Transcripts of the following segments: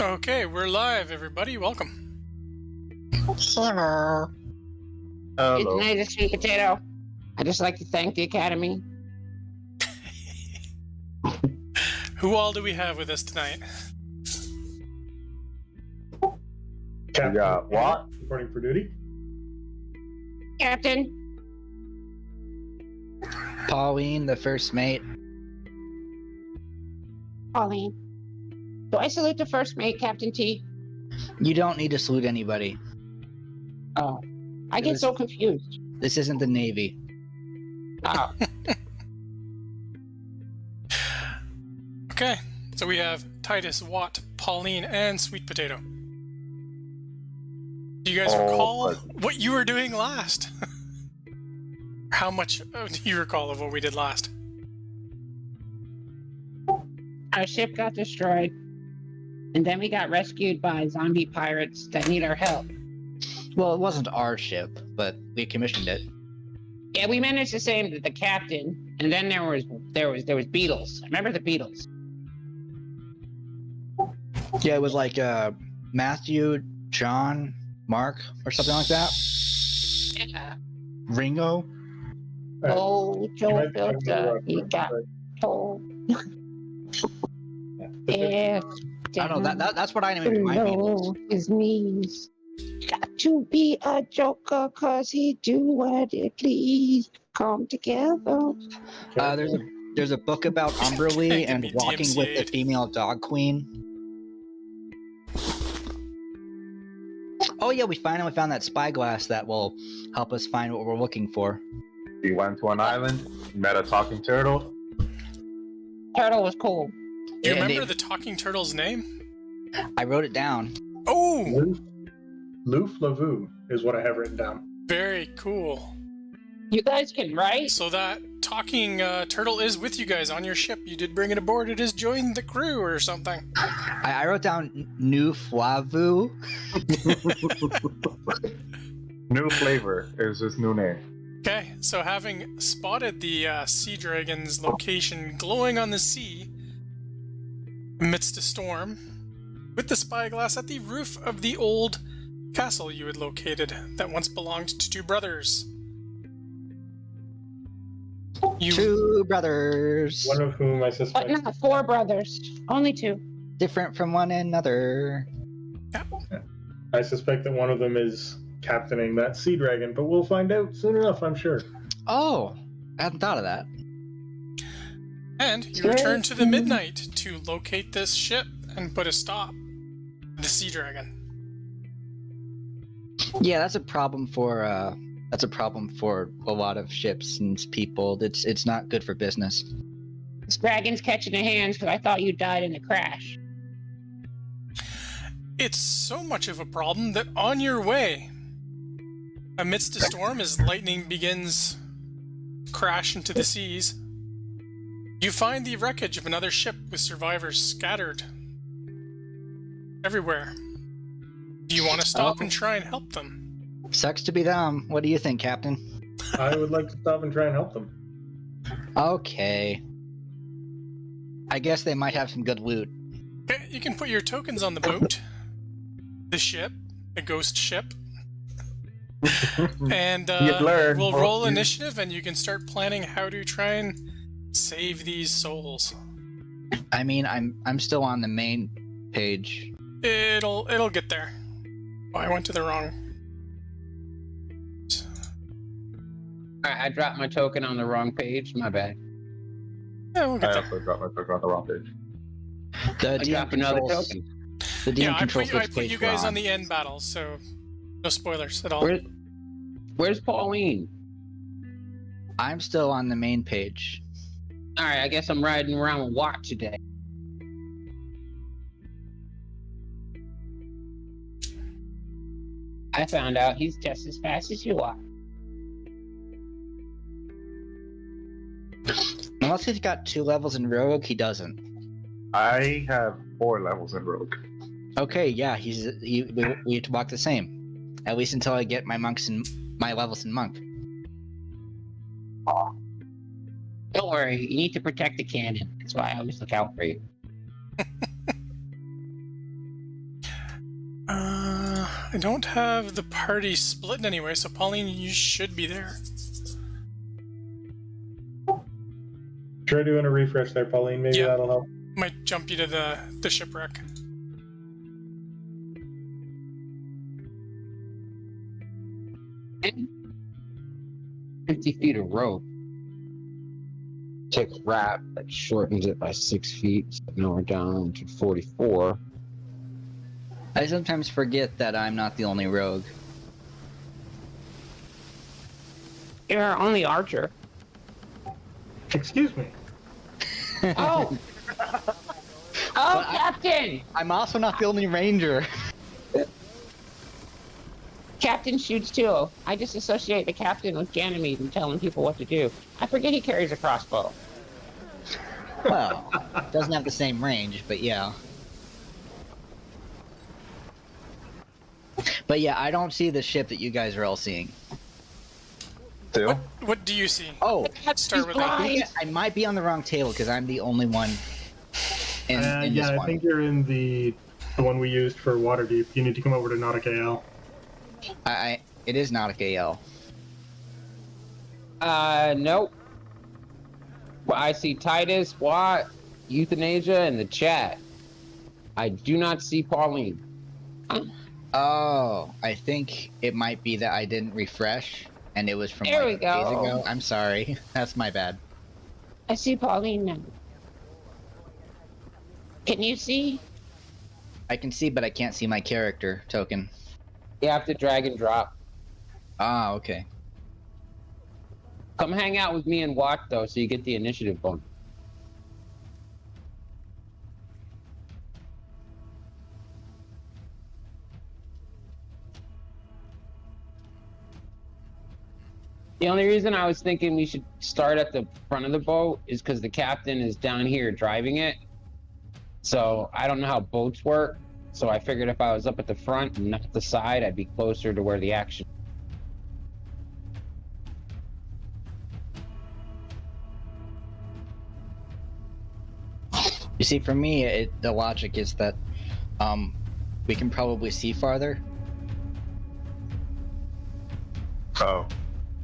Okay, we're live, everybody. Welcome. Hello. Hello. Good night, it's Sweet Potato. I'd just like to thank the Academy. Who all do we have with us tonight? We got Watt. Reporting for duty. Captain, Pauline, the first mate. Pauline. Do I salute the first mate, Captain T? You don't need to salute anybody. Oh, I get so confused. This isn't the Navy. Oh, Okay, so we have Titus, Watt, Pauline, and Sweet Potato. Do you guys recall what you were doing last? How much do you recall of what we did last? our ship got destroyed, and then we got rescued by zombie pirates that need our help. Well, it wasn't our ship, but we commissioned it. Yeah, we managed to save the captain, and then there was Beatles. Remember the Beatles? Yeah, it was like Matthew, John, Mark, or something like that. Yeah. Ringo. Oh, Joe Filter, he got told. Yeah. I don't know. That's what I named my Beatles. His knees. Got to be a joker, cause he do what it please. Come together. There's a book about Umberlee and be walking with the DMCA'd. female dog queen. Oh yeah, we finally found that spyglass that will help us find what we're looking for. We went to an island, met a talking turtle. Turtle was cool. Do you And remember the talking turtle's name? I wrote it down. Oh, Loof Lavu is what I have written down. very cool. You guys can write? So that talking turtle is with you guys on your ship. You did bring it aboard. It has joined the crew or something. I wrote down New Flavu. New flavor is his new name. Okay, so having spotted the sea dragon's location glowing on the sea amidst a storm, with the spyglass at the roof of the old castle you had located that once belonged to two brothers. You Two brothers. One of whom I But suspect. not four brothers. Only two. Different from one another. I suspect that one of them is captaining that sea dragon, but we'll find out soon enough, I'm sure. Oh, I hadn't thought of that. and you return to the midnight to locate this ship and put a stop to the sea dragon. Yeah, that's a problem for a lot of ships and people. It's not good for business. This dragon's catching the hands because I thought you died in the crash. It's so much of a problem that on your way, amidst a storm as lightning begins to crash into the seas, you find the wreckage of another ship with survivors scattered everywhere. Do you want to stop and try and help them? Sucks to be them. What do you think, Captain? I would like to stop and try and help them. Okay. I guess they might have some good loot. Okay, you can put your tokens on the boat, the ship, a ghost ship, and You've learned, we'll won't roll you? initiative and you can start planning how to try and save these souls. I mean, I'm still on the main page. It'll get there. Oh, I went to the wrong. I dropped my token on the wrong page. My bad. Yeah, we'll I get there. also got my book on the wrong page. The I DM dropped another controls. token. The DM Yeah, I controls put which you page guys we're on the end battle, so no spoilers at all. Where's Pauline? I'm still on the main page. All right, I guess I'm riding around with Watt today. I found out he's just as fast as you are. Unless he's got 2 levels in Rogue, he doesn't. I have 4 levels in Rogue. Okay, yeah, we walk the same. At least until I get my levels in Monk. Don't worry, you need to protect the cannon. That's why I always look out for you. I don't have the party split anyway, so Pauline, you should be there. Try doing a refresh there, Pauline. Maybe Yeah. that'll help. Might jump you to the shipwreck. And 50 feet of rope. Take a wrap that shortens it by 6 feet. So now we're down to 44. I sometimes forget that I'm not the only rogue. You're only archer. Excuse me. Oh! Oh, Captain! I'm also not the only ranger. Captain shoots too. I just associate the captain with Ganymede and telling people what to do. I forget he carries a crossbow. Well, doesn't have the same range, but yeah. But yeah, I don't see the ship that you guys are all seeing. Still? What do you see? Oh, Start with I that. think I might be on the wrong table because I'm the only one in this Yeah, I one. think you're in the one we used for Waterdeep. You need to come over to Nautic AL. It is Nautic AL. Nope. Well, I see Titus, Watt, Euthanasia in the chat. I do not see Pauline. Oh, I think it might be that I didn't refresh, and it was from There like we days go. ago. I'm sorry. That's my bad. I see Pauline now. Can you see? I can see, but I can't see my character token. You have to drag and drop. Ah, okay. Come hang out with me and Watt though, so you get the initiative bonus. The only reason I was thinking we should start at the front of the boat is because the captain is down here driving it. So I don't know how boats work. So I figured if I was up at the front and not the side, I'd be closer to where the action. You see, for me, the logic is that we can probably see farther. Oh,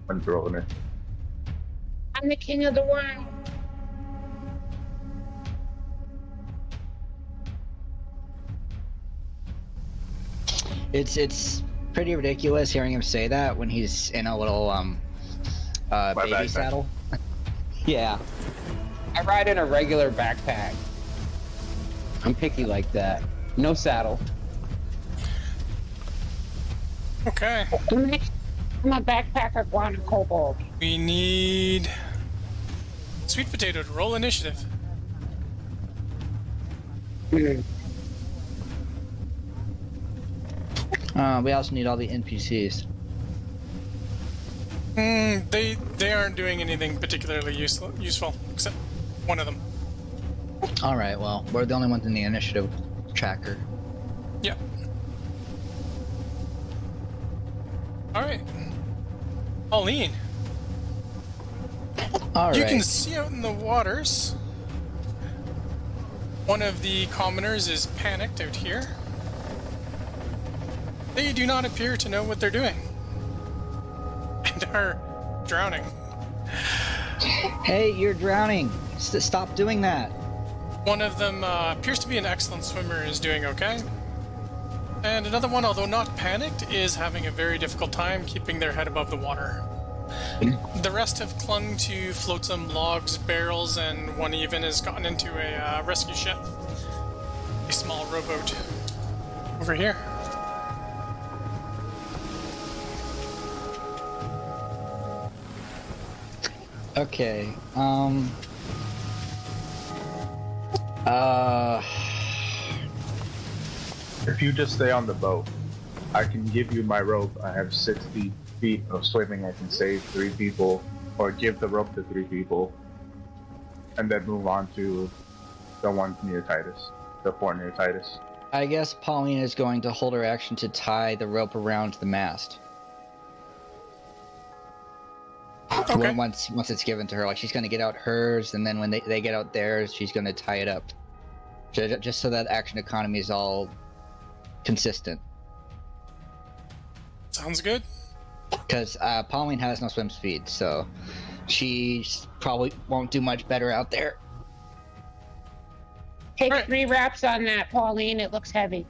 I'm throwing it. I'm the king of the world. It's pretty ridiculous hearing him say that when he's in a little baby backpack. saddle. Yeah. I ride in a regular backpack. I'm picky like that. No saddle. Okay. I'm a backpacker, guana kobold. We need Sweet Potato to roll initiative. We also need all the NPCs. They aren't doing anything particularly useful, except one of them. All right, well, we're the only ones in the initiative tracker. Yep. All right. Pauline, All you right. can see out in the waters. One of the commoners is panicked out here. They do not appear to know what they're doing and are drowning. Hey, you're drowning. Stop doing that. One of them appears to be an excellent swimmer, is doing okay. And another one, although not panicked, is having a very difficult time keeping their head above the water. The rest have clung to flotsam, logs, barrels, and one even has gotten into a rescue ship. A small rowboat. Over here. Okay. If you just stay on the boat, I can give you my rope. I have 60 feet of swimming. I can save 3 people, or give the rope to 3 people, and then move on to the one near Titus, the fort near Titus. I guess Pauline is going to hold her action to tie the rope around the mast. Okay. Once it's given to her, like she's going to get out hers, and then when they get out theirs, she's going to tie it up. Just so that action economy is all consistent. Sounds good. Because Pauline has no swim speed, so she probably won't do much better out there. Take Right. 3 wraps on that, Pauline. It looks heavy.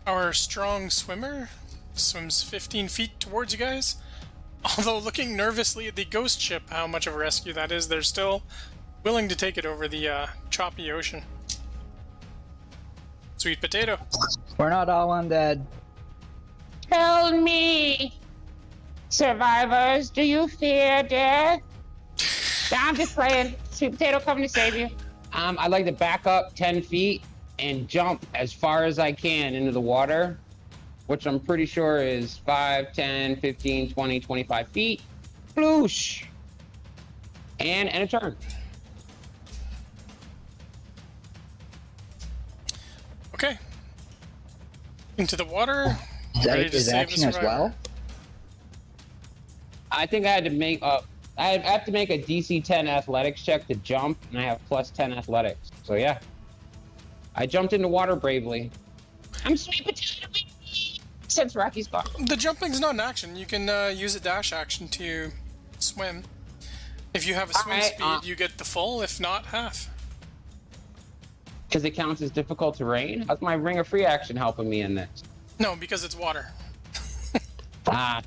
Our strong swimmer swims 15 feet towards you guys. Although looking nervously at the ghost ship, how much of a rescue that is, they're still willing to take it over the choppy ocean. Sweet potato. We're not all undead. Tell me, survivors, do you fear death? I'm just playing. Sweet potato coming to save you. I'd like to back up 10 feet and jump as far as I can into the water, which I'm pretty sure is 5, 10, 15, 20, 25 feet. Floosh. And a turn. Okay. Into the water. Is Ready that to his save the action as survivor. well? I think I had to make I have to make a DC 10 athletics check to jump, and I have plus 10 athletics. So yeah, I jumped into water bravely. I'm sweet potato since Rocky's gone. The jumping's not an action. You can use a dash action to swim. If you have a swim Alright, speed, you get the full. If not, half. Because it counts as difficult terrain. How's my ring of free action helping me in this? No, because it's water. All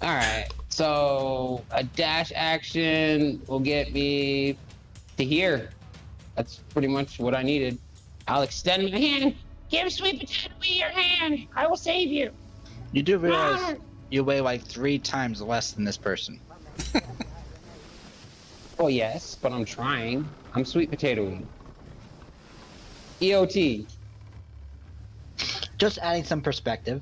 right. So a dash action will get me to here. That's pretty much what I needed. I'll extend my hand. Give Sweet Potato your hand. I will save you. You do realize you weigh like 3 times less than this person. Well, yes, but I'm trying. I'm Sweet Potato-y. EOT. Just adding some perspective.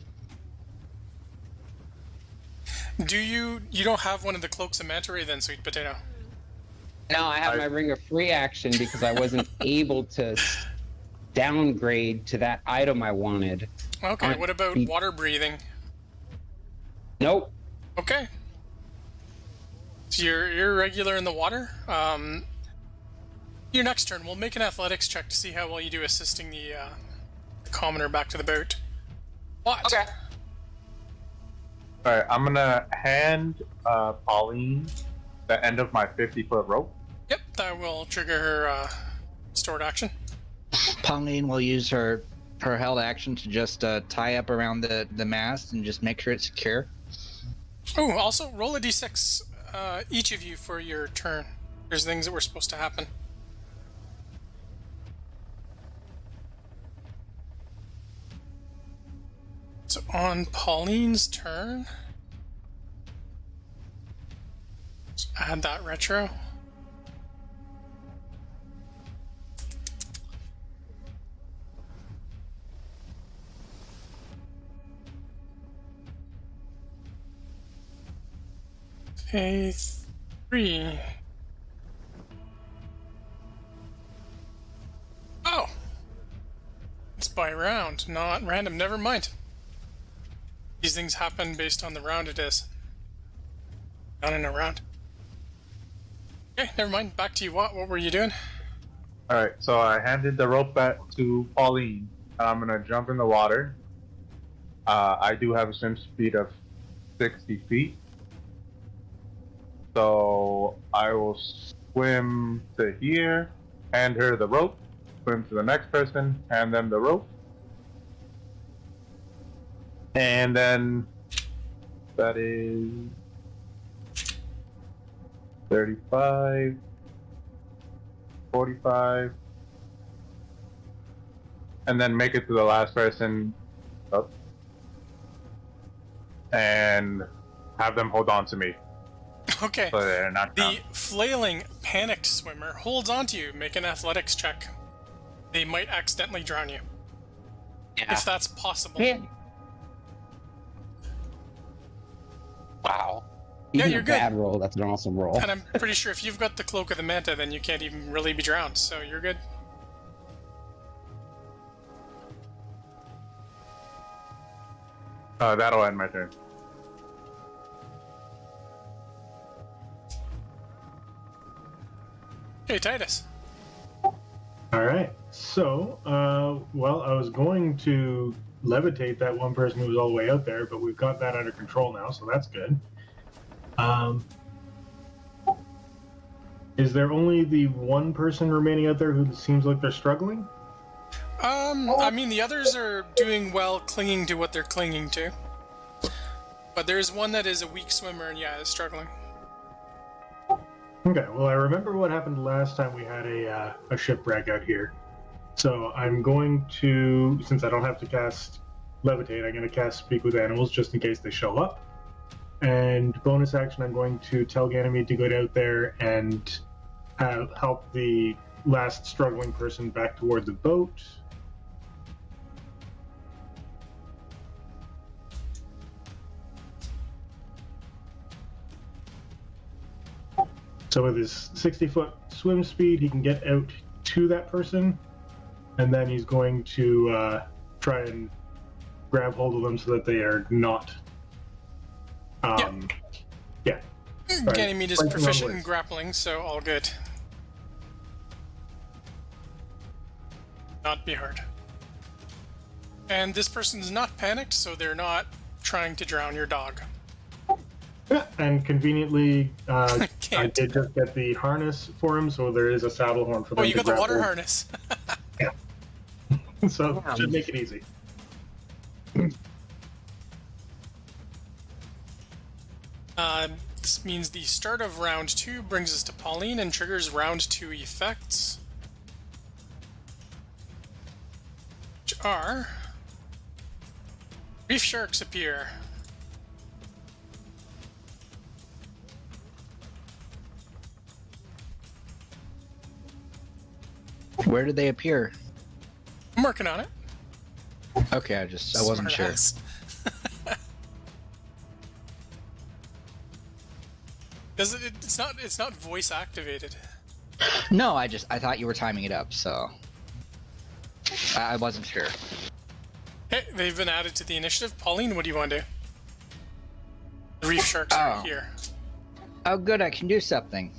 Do you don't have one of the cloaks of manta ray then, Sweet Potato? No, I have my ring of free action because I wasn't able to downgrade to that item I wanted. Okay, what about water breathing? Nope. Okay. So you're regular in the water. Your next turn, we'll make an athletics check to see how well you do assisting the commoner back to the boat. What? Okay. Alright, I'm gonna hand Pauline the end of my 50-foot rope. Yep, that will trigger her stored action. Pauline will use her held action to just tie up around the mast and just make sure it's secure. Oh, also roll a d6, each of you, for your turn. There's things that were supposed to happen. So on Pauline's turn, let's add that retro. Okay, 3. Oh! It's by round, not random. Never mind. These things happen based on the round it is. Not in a round. Okay, never mind. Back to you, Watt. What were you doing? Alright, so I handed the rope back to Pauline. I'm gonna jump in the water. I do have a swim speed of 60 feet. So I will swim to here, hand her the rope, swim to the next person, hand them the rope. And then that is 35, 45, and then make it to the last person up and have them hold on to me Okay. so they're not down. The flailing, panicked swimmer holds onto you. Make an athletics check. They might accidentally drown you. Yeah. If that's possible. Yeah. Wow. Yeah, Even you're a good. bad roll, that's an awesome roll. And I'm pretty sure if you've got the Cloak of the Manta, then you can't even really be drowned, so you're good. That'll end my turn. Hey, Titus. All right. So, well, I was going to levitate that one person who was all the way out there, but we've got that under control now, so that's good. Is there only the one person remaining out there who seems like they're struggling? I mean, the others are doing well clinging to what they're clinging to. But there's one that is a weak swimmer and, yeah, is struggling. Okay, well, I remember what happened last time we had a shipwreck out here. So I'm going to, since I don't have to cast Levitate, I'm going to cast Speak with Animals just in case they show up. And bonus action, I'm going to tell Ganymede to go out there and help the last struggling person back toward the boat. So with his 60-foot swim speed, he can get out to that person, and then he's going to try and grab hold of them so that they are not. Yeah. Ganymede is proficient in grappling, so all good. Not be hard. And this person's not panicked, so they're not trying to drown your dog. Yeah, and conveniently, I Can't. did just get the harness for him, so there is a saddle horn for them. Oh, you to got the grab water hold. harness. So should make it easy. This means the start of round 2 brings us to Pauline and triggers round 2 effects. Which are... Reef sharks appear. Where did they appear? I'm working on it. Okay, I wasn't sure. Smartass. It's not voice activated. No, I thought you were timing it up, so I wasn't sure. Okay, they've been added to the initiative. Pauline, what do you want to do? The reef sharks are here. Oh, good, I can do something.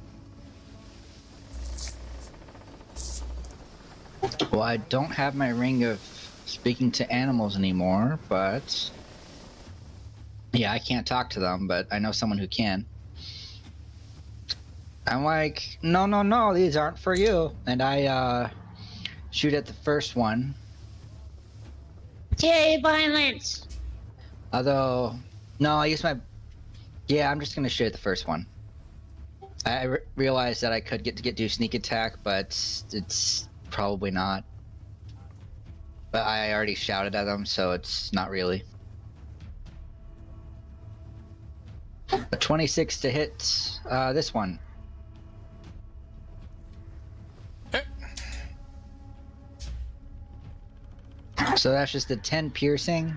Well, I don't have my ring of speaking to animals anymore, but yeah, I can't talk to them, but I know someone who can. I'm like, no, these aren't for you. And I shoot at the first one. Yay, violence! Although, no, I use my... Yeah, I'm just going to shoot at the first one. I realized that I could do sneak attack, but it's probably not. But I already shouted at them, so it's not really. A 26 to hit this one. Okay. So that's just a 10 piercing.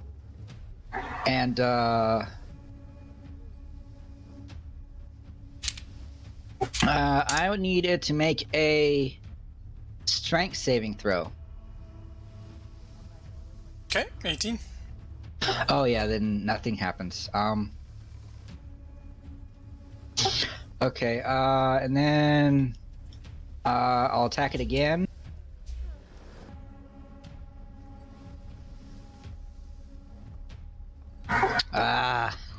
And I would need it to make a strength saving throw. Okay, 18. Oh yeah, then nothing happens. Okay, and then I'll attack it again.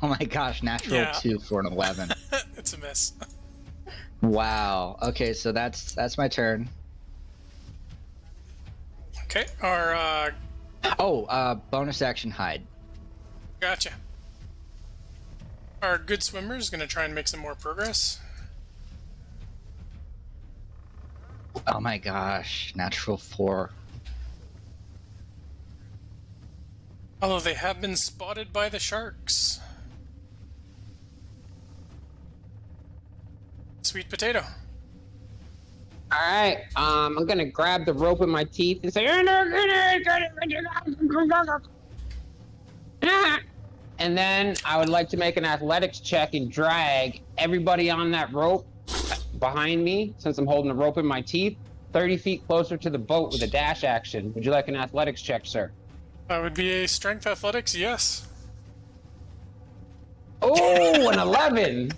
Oh my gosh, natural 2 for an 11. It's a miss. Wow. Okay, so that's my turn. Okay, our bonus action hide. gotcha. Our good swimmer is gonna try and make some more progress. Oh my gosh, natural 4. Although they have been spotted by the sharks. Sweet potato. All right, I'm gonna grab the rope in my teeth and say, and then I would like to make an athletics check and drag everybody on that rope behind me, since I'm holding the rope in my teeth, 30 feet closer to the boat with a dash action. Would you like an athletics check, sir? That would be a strength athletics, yes. Oh, an 11!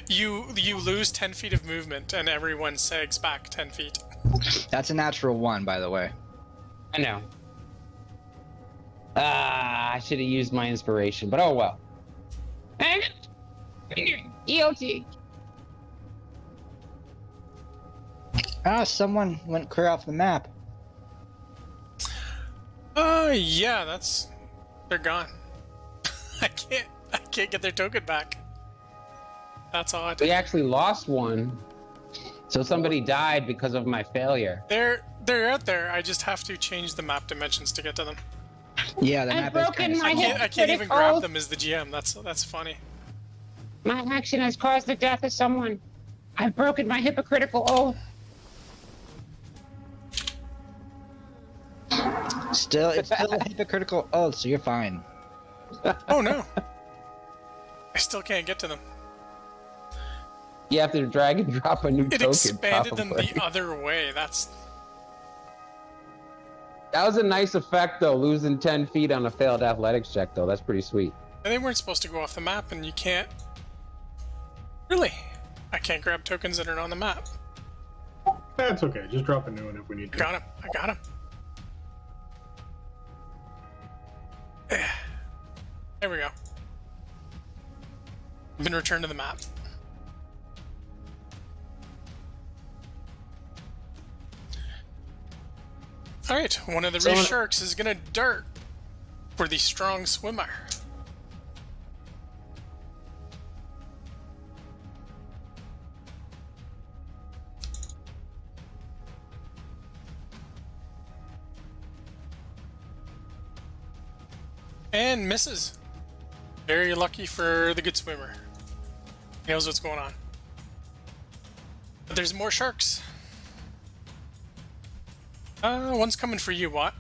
You lose 10 feet of movement, and everyone sags back 10 feet. That's a natural 1, by the way. I know. I should have used my inspiration, but oh well. EOT. Ah, someone went clear off the map. Yeah, they're gone. I can't get their token back. That's odd. We actually lost one. So somebody died because of my failure. They're out there. I just have to change the map dimensions to get to them. Yeah, the map is kind of I small. can't even grab them as the GM. That's funny. My action has caused the death of someone. I've broken my hypocritical oath. It's still a hypocritical oath, so you're fine. Oh no. I still can't get to them. You have to drag and drop a new It token. expanded probably. them the other way. That was a nice effect, though, losing 10 feet on a failed athletics check, though. That's pretty sweet. And they weren't supposed to go off the map, and you can't. Really? I can't grab tokens that are on the map. That's okay. Just drop a new one if we need to. I got him. There we go. Been returned to the map. Alright, one of the reef sharks is gonna dart for the strong swimmer. And misses. Very lucky for the good swimmer. He knows what's going on. But there's more sharks. One's coming for you, Watt.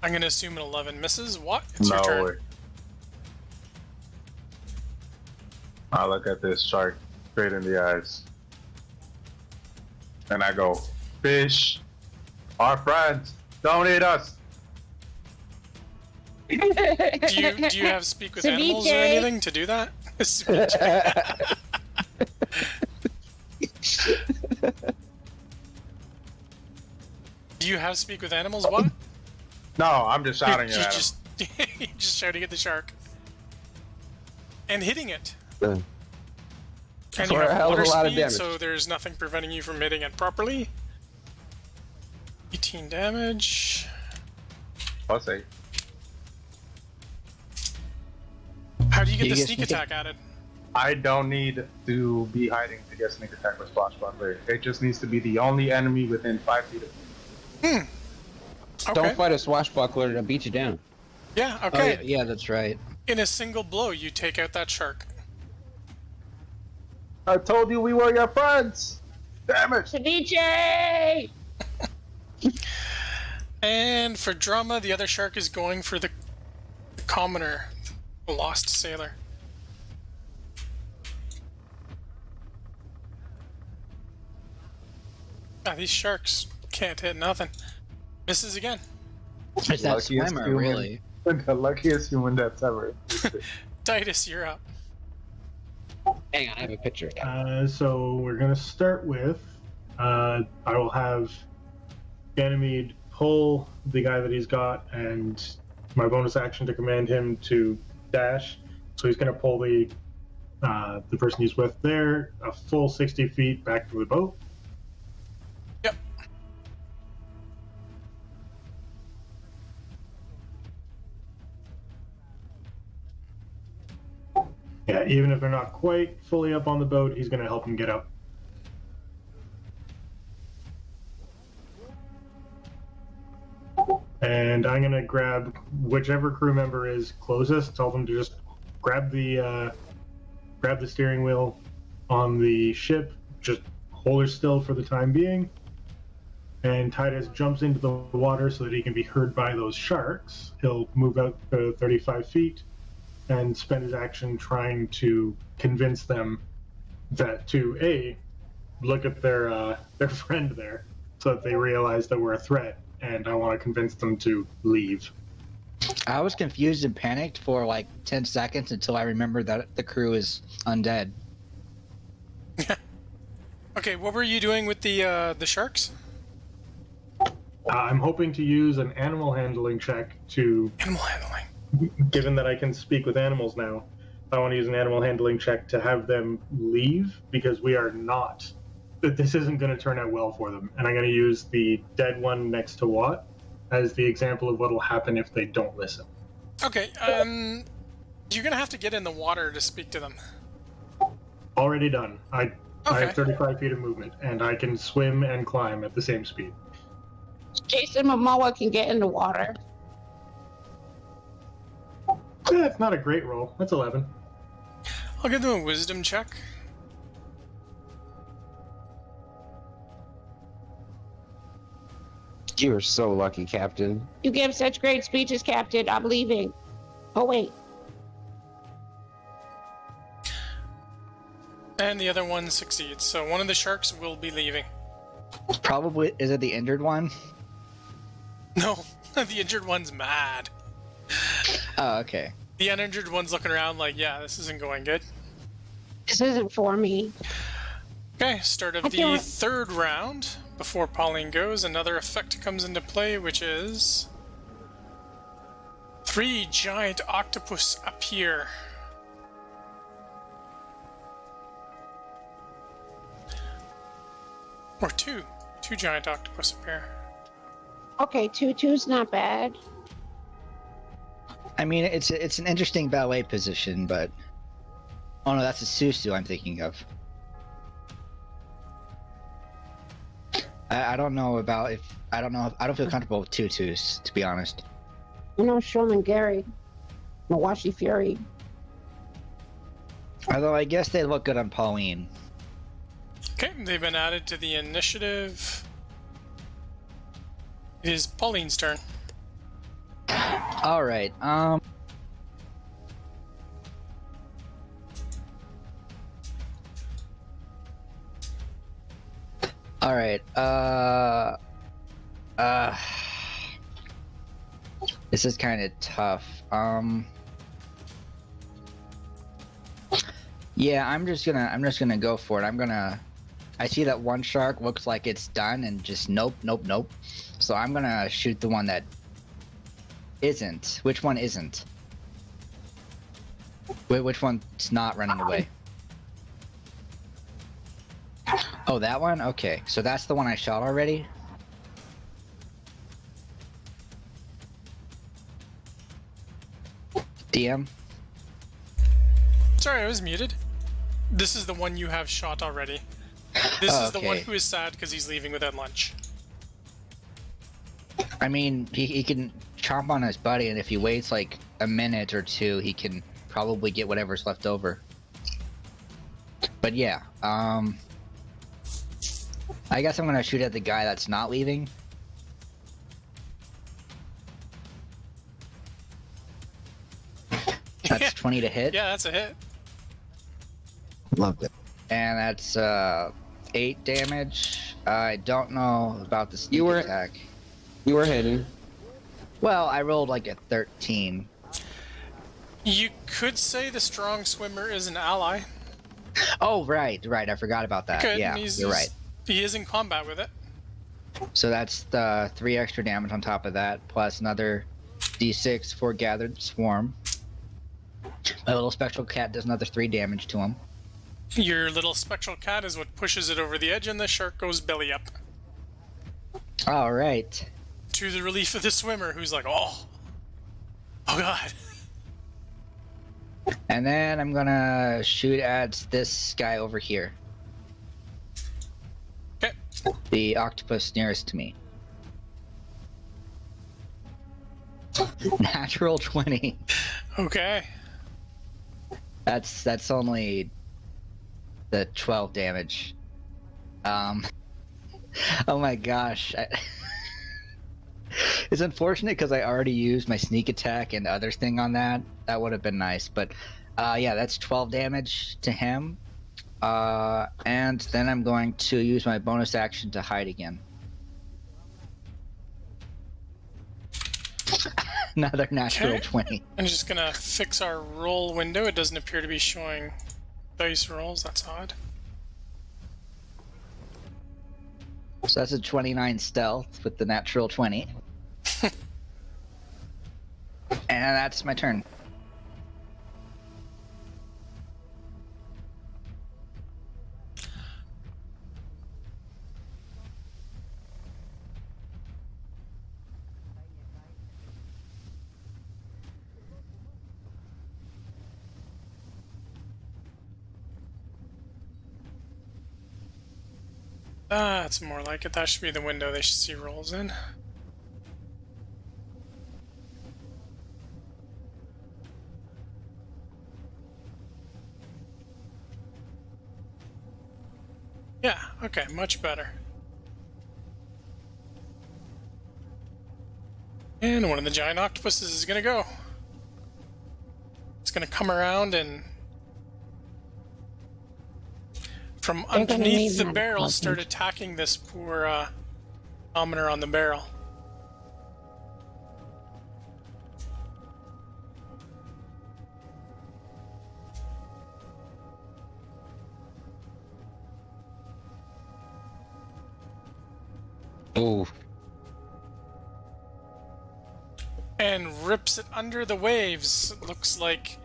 I'm gonna assume an 11 misses. Watt, it's your turn. way. I look at this shark straight in the eyes. And I go, fish, our friends, don't eat us. Do you have speak with animals or anything to do that? Do you have speak with animals? What? No, I'm just shouting it at him. You're just shouting at the shark and hitting it. That's And you a have hell of water a lot of speed, damage. so there's nothing preventing you from hitting it properly. 18 damage. I'll say. How do you get You the get sneak sneak attack added? I don't need to be hiding to get sneak attack with Swashbuckler. It just needs to be the only enemy within 5 feet of me. Okay. Don't fight a swashbuckler to beat you down. Yeah, Oh, okay. yeah, that's right. In a single blow, you take out that shark. I told you we were your friends! Damn it! Ceviche! And for drama, the other shark is going for the commoner, the lost sailor. These sharks can't hit nothing. Misses again. It's that Luckiest swimmer, human. really. The luckiest human that's ever existed. Titus, you're up. Hang on, I have a picture. So we're gonna start with. I will have Ganymede pull the guy that he's got, and my bonus action to command him to dash. So he's gonna pull the person he's with there a full 60 feet back to the boat. Yep. Yeah, even if they're not quite fully up on the boat, he's gonna help him get up. And I'm gonna grab whichever crew member is closest. Tell them to just grab the steering wheel on the ship. Just hold her still for the time being. And Titus jumps into the water so that he can be heard by those sharks. He'll move out to 35 feet and spend his action trying to convince them that to look at their friend there, so that they realize that we're a threat. And I want to convince them to leave. I was confused and panicked for like 10 seconds until I remembered that the crew is undead. Okay, what were you doing with the sharks? I'm hoping to use an animal handling check to, Animal handling. given that I can speak with animals now, I want to use an animal handling check to have them leave, because we are not, this isn't going to turn out well for them. And I'm going to use the dead one next to Watt as the example of what will happen if they don't listen. Okay, you're gonna have to get in the water to speak to them. Already done. I Okay. have 35 feet of movement, and I can swim and climb at the same speed. Jason Momoa can get in the water. It's not a great roll. That's 11. I'll give them a wisdom check. You are so lucky, Captain. You give such great speeches, Captain. I'm leaving. Oh, wait. And the other one succeeds, so one of the sharks will be leaving. Probably, is it the injured one? No, the injured one's mad. Oh, okay. The uninjured one's looking around like, yeah, this isn't going good. This isn't for me. Okay, start of I the can't- third round. Before Pauline goes, another effect comes into play, which is 3 giant octopus appear. Or 2 giant octopus appear. Okay, 2-2's not bad. I mean, it's an interesting ballet position, but oh no, that's a Susu I'm thinking of. I don't know about if I don't feel comfortable with tutus, to be honest. You know, Showman Gary. Mawashi Fury. Although I guess they look good on Pauline. Okay, they've been added to the initiative. It is Pauline's turn. All right. All right. This is kind of tough. Yeah, I'm just gonna go for it. I see that one shark looks like it's done and just nope. So I'm gonna shoot the one that isn't. Which one isn't? Which one's not running away? Oh, that one? Okay, so that's the one I shot already? DM? Sorry, I was muted. This is the one you have shot already. This is the one Okay. who is sad because he's leaving without lunch. I mean, he can chomp on his buddy, and if he waits like a minute or two, he can probably get whatever's left over. But yeah, I guess I'm gonna shoot at the guy that's not leaving. That's 20 to hit, Yeah, that's a hit. Loved it. and that's 8 damage. I don't know about the sneak You were- attack. You were hidden. Well, I rolled like a 13. You could say the strong swimmer is an ally. Oh, right. I forgot about that. Good. Yeah, you're right. He is in combat with it. So that's the 3 extra damage on top of that, plus another d6 for gathered swarm. My little spectral cat does another 3 damage to him. Your little spectral cat is what pushes it over the edge, and the shark goes belly up. All right. To the relief of the swimmer, who's like, oh god. And then I'm gonna shoot at this guy over here, Okay. the octopus nearest to me. Natural 20. Okay. That's only the 12 damage. Oh my gosh. It's unfortunate because I already used my sneak attack and other thing on that. That would have been nice, but yeah, that's 12 damage to him. And then I'm going to use my bonus action to hide again. Another natural Okay. 20. I'm just gonna fix our roll window. It doesn't appear to be showing dice rolls. That's odd. So that's a 29 stealth with the natural 20. And that's my turn. That's more like it. That should be the window they should see rolls in. Yeah, okay, much better. And one of the giant octopuses is gonna go. It's gonna come around and from They're gonna underneath need the medical barrel start attention. attacking this poor commoner on the barrel. Ooh. And rips it under the waves. It looks like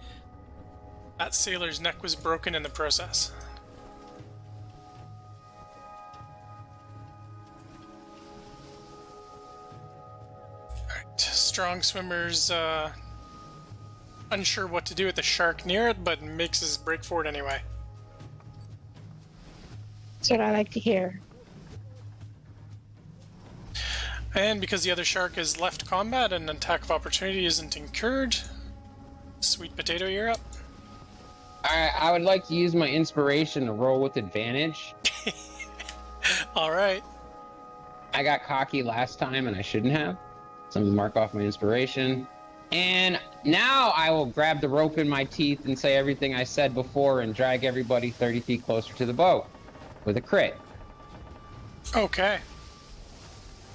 that sailor's neck was broken in the process. Alright, strong swimmer's unsure what to do with the shark near it, but makes his break for it anyway. That's what I like to hear. And because the other shark has left combat, an attack of opportunity isn't incurred. Sweet potato, you're up. I would like to use my inspiration to roll with advantage. Alright. I got cocky last time and I shouldn't have. So I'm gonna mark off my inspiration. And now I will grab the rope in my teeth and say everything I said before and drag everybody 30 feet closer to the boat with a crit. Okay.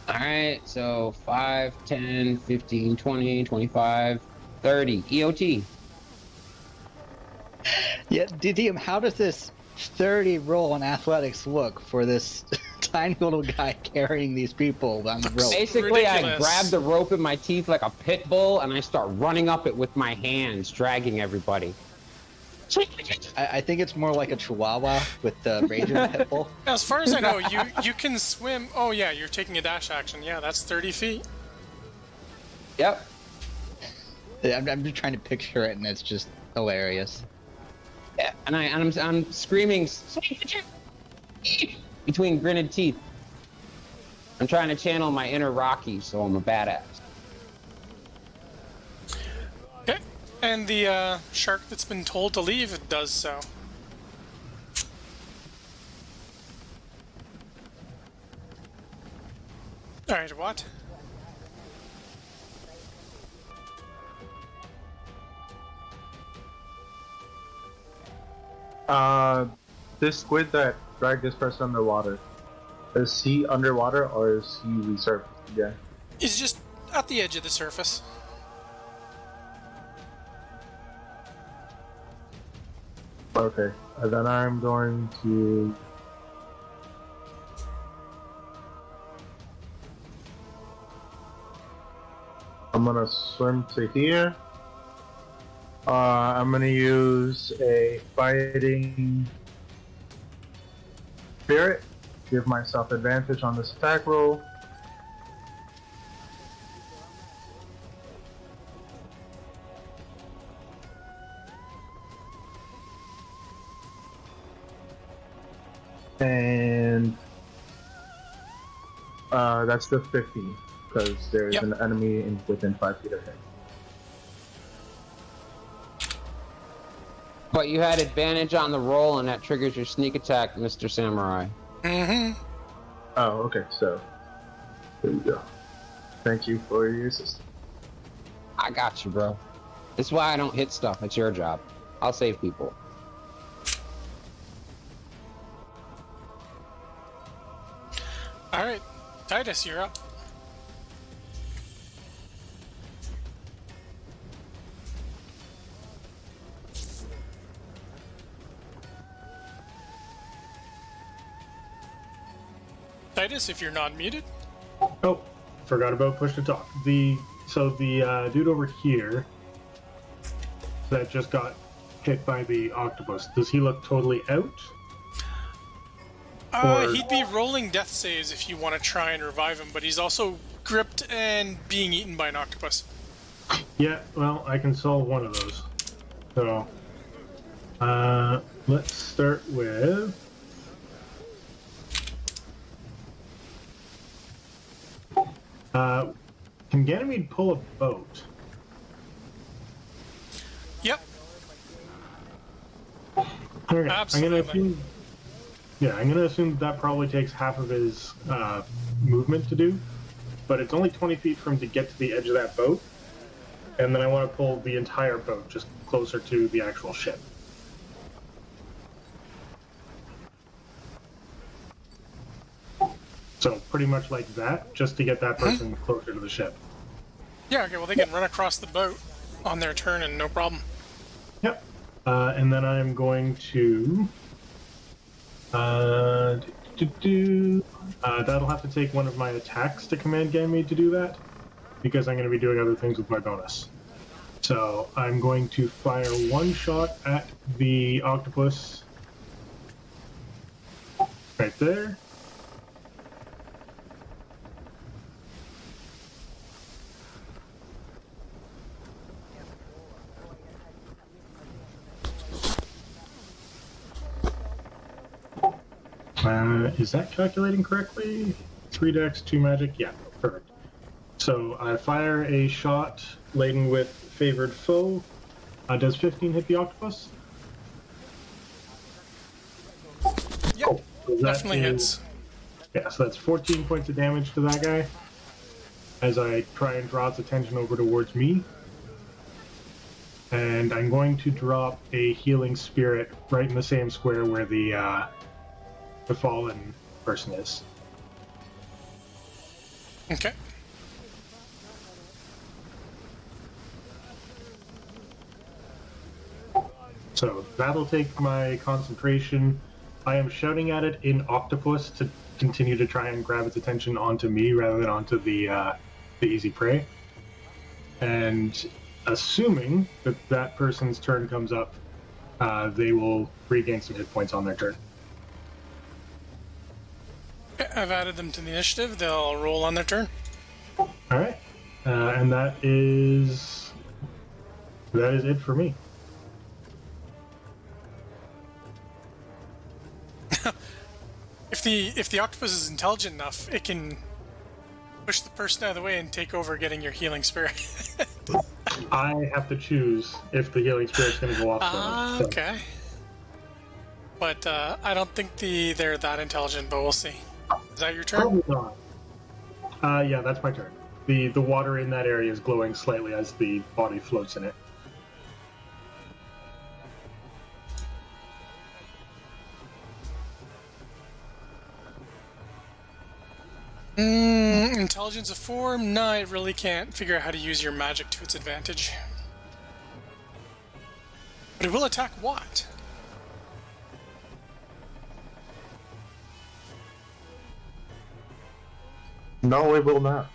All right, so 5, 10, 15, 20, 25, 30. EOT. Yeah, DM, how does this 30 roll in athletics look for this tiny little guy carrying these people on the rope? Basically, I Ridiculous. grab the rope in my teeth like a pit bull and I start running up it with my hands, dragging everybody. I think it's more like a chihuahua with the raging pit bull. As far as I know, you can swim. Oh yeah, you're taking a dash action. Yeah, that's 30 feet. Yep. I'm just trying to picture it, and it's just hilarious. Yeah, and I'm screaming between gritted teeth. I'm trying to channel my inner Rocky, so I'm a badass. Okay. And the shark that's been told to leave does so. Alright, what? This squid that dragged this person underwater, is he underwater or is he resurfaced? Yeah. He's just at the edge of the surface. Okay. And then I'm going to. I'm gonna swim to here. I'm gonna use a fighting spirit. Give myself advantage on this attack roll. And that's the 15 because there is Yep. an enemy within 5 feet of him. But you had advantage on the roll, and that triggers your sneak attack, Mr. Samurai. Mm-hmm. Oh, okay. So there you go. Thank you for your assistance. I got you, bro. That's why I don't hit stuff. It's your job. I'll save people. Alright, Titus, you're up. Titus, if you're not muted. Oh, forgot about push to talk. The dude over here that just got hit by the octopus, does he look totally out? Or- He'd be rolling death saves if you want to try and revive him, but he's also gripped and being eaten by an octopus. Yeah, well, I can solve one of those. So, let's start with. Can Ganymede pull a boat? Yep. Okay, I'm Absolutely. gonna assume that probably takes half of his movement to do, but it's only 20 feet for him to get to the edge of that boat, and then I want to pull the entire boat just closer to the actual ship. So pretty much like that, just to get that person closer to the ship. Yeah, okay, well, they can run across the boat on their turn and no problem. Yep. And then I'm going to. That'll have to take one of my attacks to command Ganymede to do that, because I'm going to be doing other things with my bonus. So I'm going to fire one shot at the octopus. Right there. Is that calculating correctly? 3 dex, 2 magic? Yeah, perfect. So I fire a shot laden with favored foe. Does 15 hit the octopus? Yep, Oh, so that definitely is- hits. Yeah, so that's 14 points of damage to that guy as I try and draw its attention over towards me. And I'm going to drop a healing spirit right in the same square where the fallen person is. Okay. So that'll take my concentration. I am shouting at it in octopus to continue to try and grab its attention onto me rather than onto the easy prey. And assuming that that person's turn comes up, they will regain some hit points on their turn. I've added them to the initiative. They'll roll on their turn. All right, and that is it for me. If the octopus is intelligent enough, it can push the person out of the way and take over getting your healing spirit. I have to choose if the healing spirit's going to go off. So- Okay. But I don't think they're that intelligent, but we'll see. Is that your turn? Probably not. Yeah, that's my turn. The water in that area is glowing slightly as the body floats in it. Intelligence of 4? No, it really can't figure out how to use your magic to its advantage. But it will attack what? No, it will not.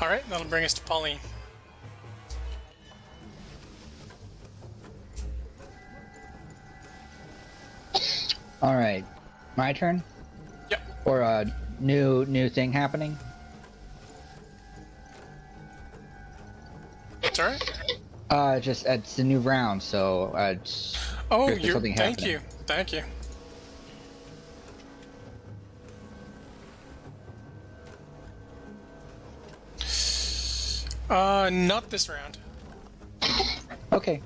Alright, that'll bring us to Pauline. All right, my turn. Yep. Or a new thing happening. It's alright. Just it's a new round, so Oh, there's something thank happening. you. Thank you. Not this round. Okay.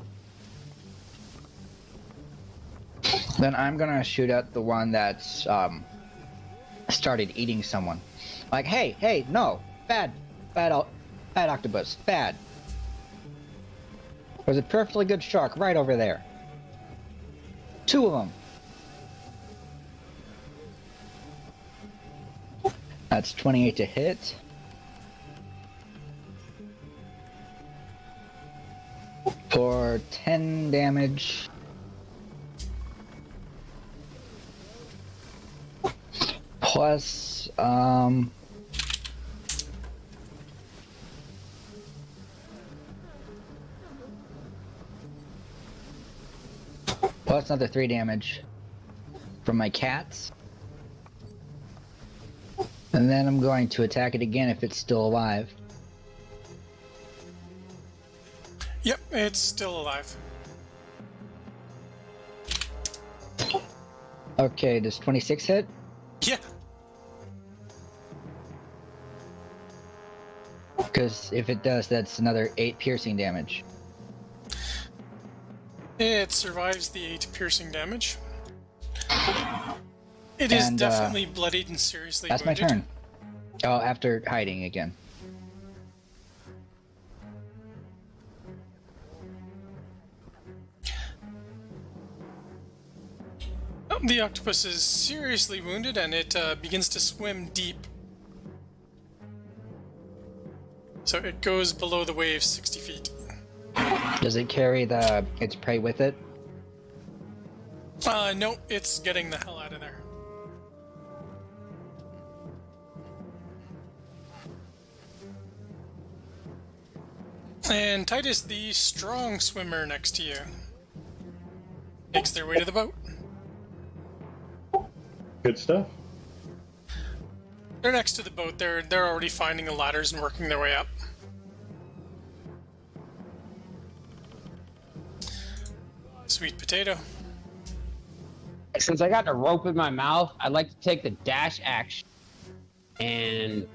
Then I'm gonna shoot at the one that's started eating someone. Like, hey, no, bad octopus, bad. There's a perfectly good shark right over there. 2 of them. That's 28 to hit. For 10 damage. Plus, plus another 3 damage from my cats. And then I'm going to attack it again if it's still alive. Yep, it's still alive. Okay, does 26 hit? Yeah. Because if it does, that's another 8 piercing damage. It survives the 8 piercing damage. It is And, definitely bloodied and seriously That's wounded. my turn. Oh, after hiding again. Oh, the octopus is seriously wounded and it begins to swim deep. So it goes below the wave 60 feet. Does it carry its prey with it? No, it's getting the hell out of there. And Titus, the strong swimmer next to you, makes their way to the boat. Good stuff. They're next to the boat. They're already finding the ladders and working their way up. Sweet potato. Since I got the rope in my mouth, I'd like to take the dash action and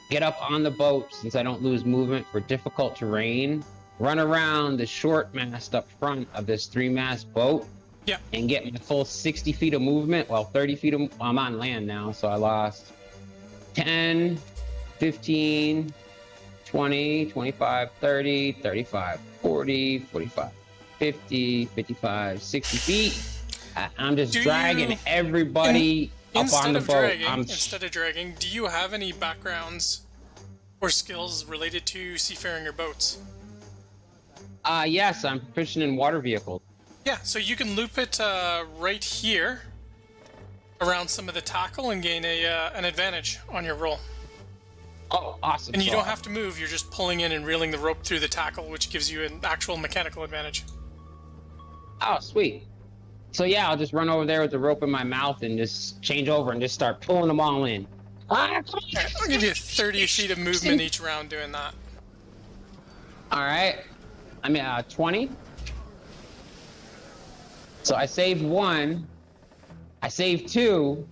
get up on the boat since I don't lose movement for difficult terrain. Run around the short mast up front of this 3-mast boat. Yeah. And get my full 60 feet of movement. Well, 30 feet of... I'm on land now, so I lost 10, 15, 20, 25, 30, 35, 40, 45, 50, 55, 60 feet. I'm just dragging everybody up on the boat. Instead of dragging, do you have any backgrounds or skills related to seafaring or boats? Yes, I'm proficient in water vehicles. Yeah, so you can loop it right here around some of the tackle and gain an advantage on your roll. Oh, awesome. And you don't have to move, you're just pulling in and reeling the rope through the tackle, which gives you an actual mechanical advantage. Oh, sweet. So yeah, I'll just run over there with the rope in my mouth and just change over and just start pulling them all in. Alright, I'll give you 30 feet of movement each round doing that. Alright. I mean, 20. So I saved 1. I saved 2.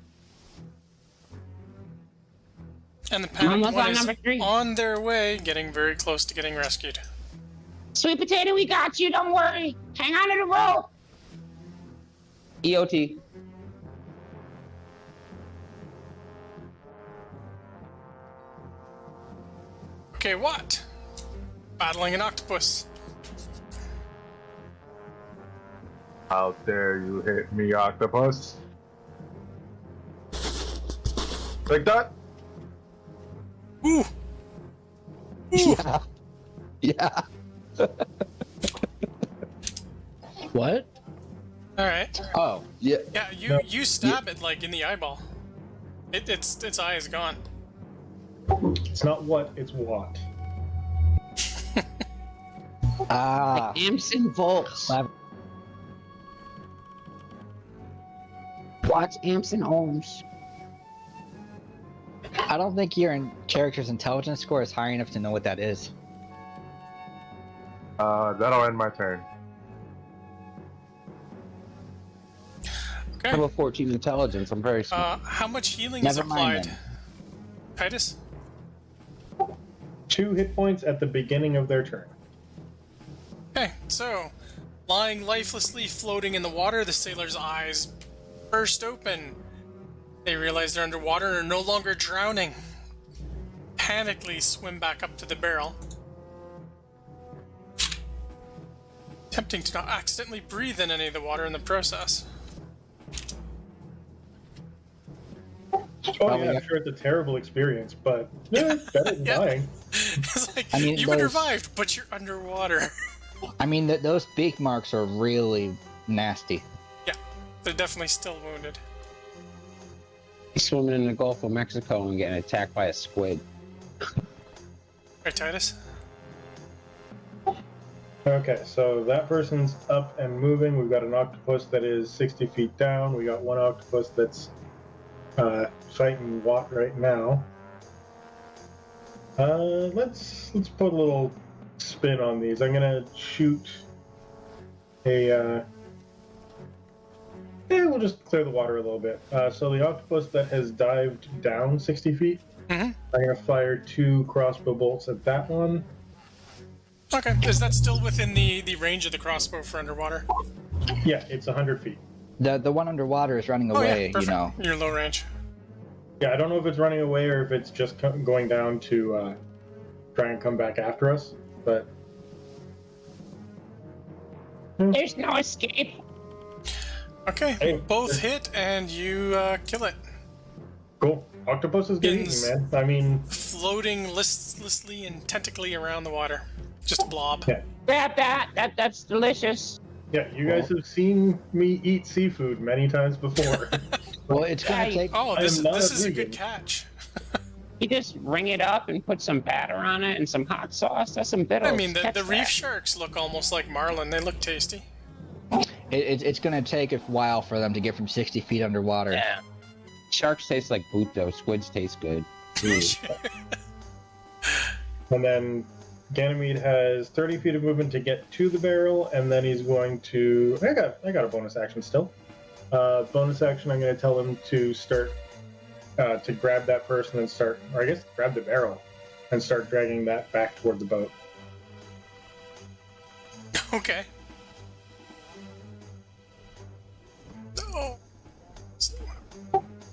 And the panicked Almost one on is number 3. on their way, getting very close to getting rescued. Sweet potato, we got you. Don't worry. Hang on to the rope. EOT. Okay, what? Battling an octopus. How dare you hit me, octopus? Like that? Ooh! Yeah. Yeah. What? Alright. Oh, yeah. Yeah, you stab it like in the eyeball. Its eye is gone. It's not what, it's what. Ah. Amps and volts. Watts, amps, and ohms. I don't think your character's intelligence score is high enough to know what that is. That'll end my turn. I have a 14 intelligence. I'm very smart. How much healing is Never mind applied? Titus? 2 hit points at the beginning of their turn. Okay, so, lying lifelessly floating in the water, the sailor's eyes burst open. They realize they're underwater and are no longer drowning. Panically swim back up to the barrel. Attempting to not accidentally breathe in any of the water in the process. Oh yeah, I'm sure it's a terrible experience, but better than dying. It's like, I mean, you've been those- revived, but you're underwater. I mean, those beak marks are really nasty. Yeah, they're definitely still wounded. Swimming in the Gulf of Mexico and getting attacked by a squid. Right, Titus? Okay, so that person's up and moving. We've got an octopus that is 60 feet down. We got one octopus that's fighting Watt right now. Let's put a little spin on these. I'm gonna shoot a. We'll just clear the water a little bit. So the octopus that has dived down 60 feet, Mm-hmm. I'm gonna fire 2 crossbow bolts at that one. Okay, is that still within the range of the crossbow for underwater? Yeah, it's 100 feet. The one underwater is running Oh away, yeah, perfect. you know. You're low range. Yeah, I don't know if it's running away or if it's just going down to try and come back after us, but There's no escape. Okay, Hey. both hit and you kill it. cool. Octopuses get Ins- eaten, man. I mean, Floating listlessly and tentacly around the water. Just a blob. Yeah. Grab that. That's delicious. yeah, you guys have seen me eat seafood many times before. Well, it's gonna Right. take. Oh, I this am is not this a is a vegan. good catch. You just ring it up and put some batter on it and some hot sauce. That's some bitters. I mean, the Catch reef that. sharks look almost like marlin. They look tasty. It's gonna take a while for them to get from 60 feet underwater. Yeah. Sharks taste like boot though. Squids taste good. And then Ganymede has 30 feet of movement to get to the barrel, and then he's going to. I got a bonus action still. Bonus action. I'm going to tell him to start to grab that person and start, or I guess grab the barrel and start dragging that back toward the boat. Okay. Oh.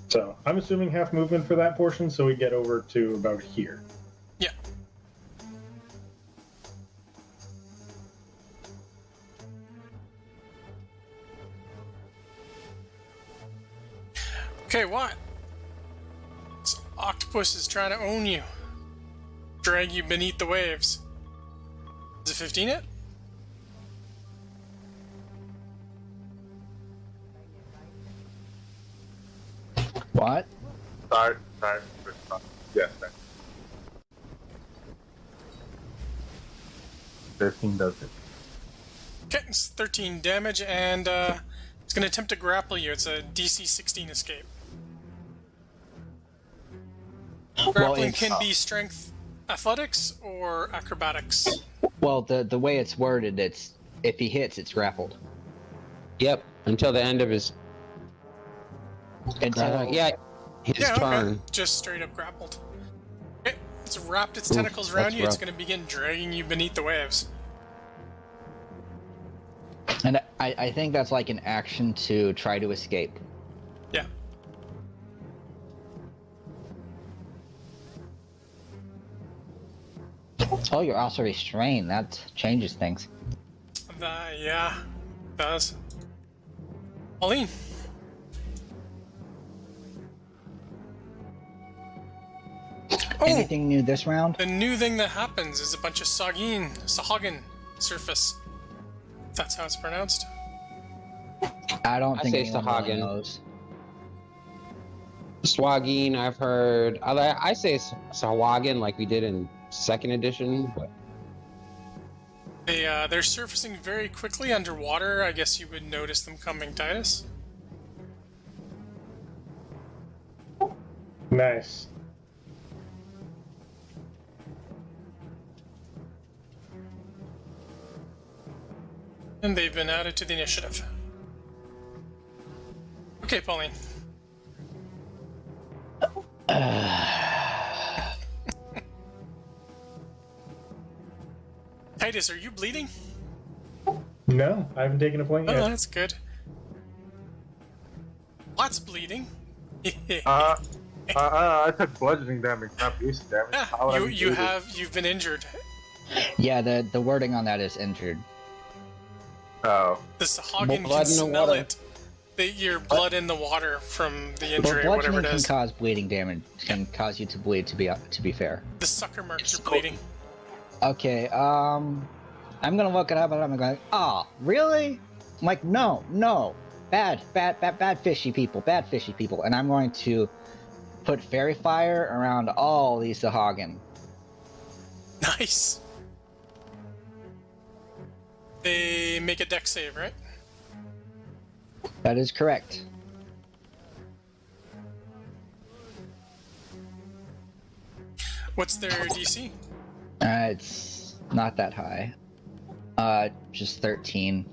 So I'm assuming half movement for that portion, so we get over to about here. Yeah. Okay, what? This octopus is trying to own you. Drag you beneath the waves. Is it 15 hit? What? Start. Yes, man. 13 does it. Okay, it's 13 damage, and it's going to attempt to grapple you. It's a DC 16 escape. Grappling it's- can be strength athletics or acrobatics. Well, the way it's worded, it's if he hits, it's grappled. Yep. Until the end of his. Until yeah. His Yeah, turn. okay. Just straight up grappled. Okay, it's wrapped its Oof, tentacles around that's you. It's rough. going to begin dragging you beneath the waves. And I think that's like an action to try to escape. Yeah. Oh, you're also restrained. That changes things. Yeah, it does. Pauline. Oh, Anything new this round? the new thing that happens is a bunch of Sahagin surface. If that's how it's pronounced. I don't I think say anyone really Sahagin. knows. Swagin, I've heard. I say Swagin like we did in second edition, but They're surfacing very quickly underwater. I guess you would notice them coming, Titus. Nice. And they've been added to the initiative. Okay, Pauline. Titus, are you bleeding? No, I haven't taken a point Oh, yet. that's good. Lots bleeding. I took bludgeoning damage, not piercing damage. How would I be bleeding? You've been injured. Yeah, the wording on that is injured. Oh. The Sahagin Blood can in the smell water. it. Your blood in the water from the Well, injury, whatever bludgeoning it can is. cause bleeding damage. Can cause you to bleed. To be fair. The sucker marks are bleeding. Okay. I'm gonna look it up, and I'm going. Oh, really? I'm like, no. bad fishy people, and I'm going to put fairy fire around all these Sahagin. Nice. They make a dex save, right? That is correct. What's their DC? It's not that high. Just 13.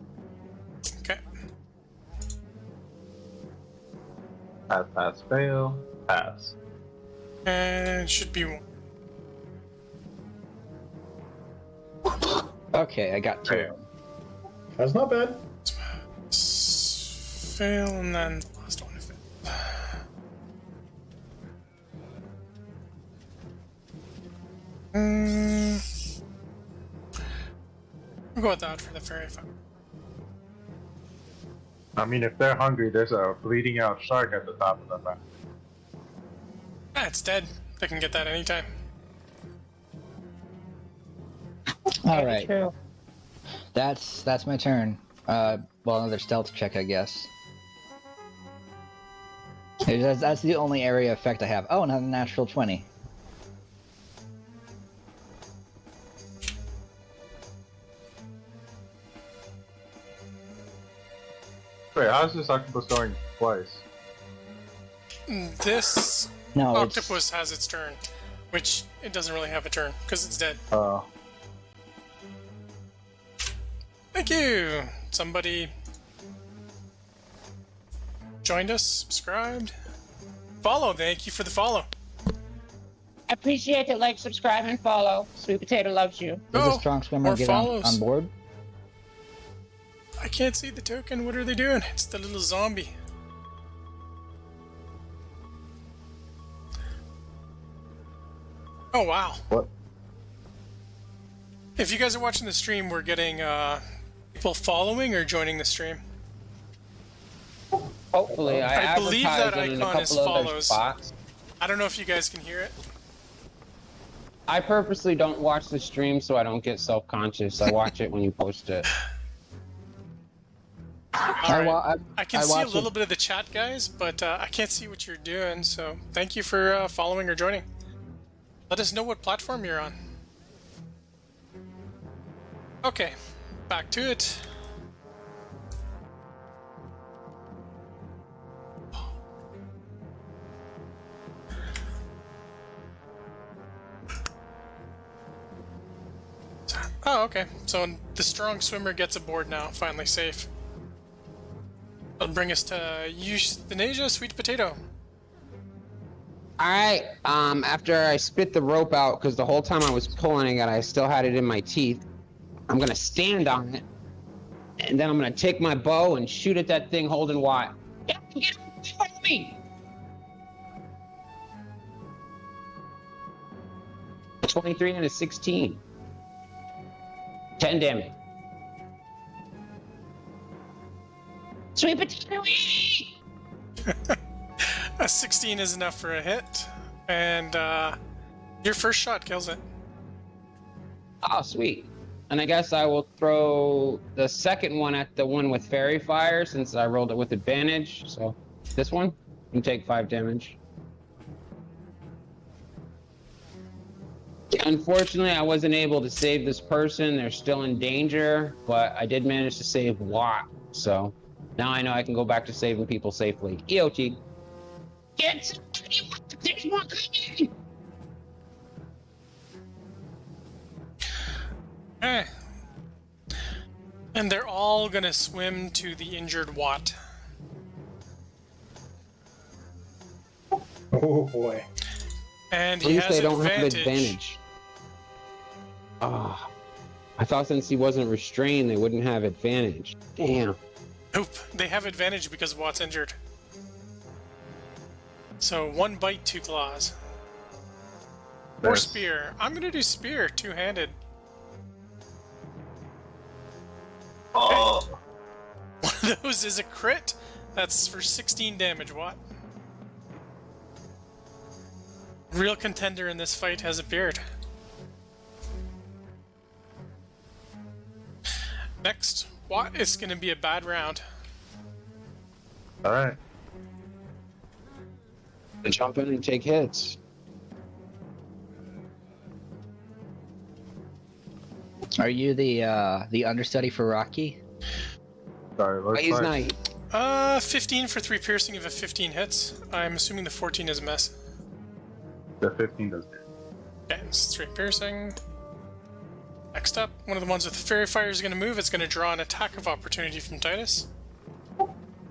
Okay. Pass, pass, fail, pass. And should be 1. Okay, I got 2. That's not bad. Fail, and then the last one. We'll go with that for the fairy fire. I mean, if they're hungry, there's a bleeding out shark at the top of the map. Ah, it's dead. They can get that anytime. All right, True. that's my turn. Well, another stealth check, I guess. That's the only area effect I have. Oh, another natural 20. Wait, how's this octopus going twice? This No, octopus has its turn, which it doesn't really have a turn because it's dead. Thank you! Somebody joined us, subscribed. Follow, thank you for the follow. Appreciate it. Like, subscribe, and follow. Sweet Potato loves you. Does Oh, a strong swimmer more get follows. on board? I can't see the token. What are they doing? It's the little zombie. Oh, wow. What? If you guys are watching the stream, we're getting people following or joining the stream. Hopefully, I believe that advertise on a icon is couple other follows. spots. I don't know if you guys can hear it. I purposely don't watch the stream so I don't get self-conscious. I watch it when you post it. Alright. I can see a watch little bit of the chat, guys, but I can't see what you're doing, so thank you for following or joining. Let us know what platform you're on. Okay, back to it. Oh, okay. So the strong swimmer gets aboard now, finally safe. That'll bring us to euthanasia, sweet potato. Alright, after I spit the rope out, because the whole time I was pulling it, I still had it in my teeth, I'm gonna stand on it, and then I'm gonna take my bow and shoot at that thing holding Watt. Get from me! 23 and a 16. 10 damage. Sweet potato! A 16 is enough for a hit, and your first shot kills it. Oh, sweet. And I guess I will throw the second one at the one with fairy fire since I rolled it with advantage. So this one can take 5 damage. Unfortunately, I wasn't able to save this person. They're still in danger, but I did manage to save Watt. So now I know I can go back to saving people safely. EOT. Get somebody! There's more coming! Eh. And they're all gonna swim to the injured Watt. Oh boy. And At he least has they don't advantage. have advantage. Ah, I thought since he wasn't restrained, they wouldn't have advantage. Damn. Nope, they have advantage because Watt's injured. So 1 bite, 2 claws. Or Yes. spear. I'm gonna do spear, 2-handed. Oh! One of those is a crit. That's for 16 damage, Watt. Real contender in this fight has appeared. Next, Watt is going to be a bad round. All right. Jump in and take hits. Are you the understudy for Rocky? Sorry, looks He's like. not. 15 for 3 piercing if a 15 hits. I'm assuming the 14 is a miss. The 15 does. Okay, it's 3 piercing. Next up, one of the ones with the fairy fire is going to move. It's going to draw an attack of opportunity from Titus.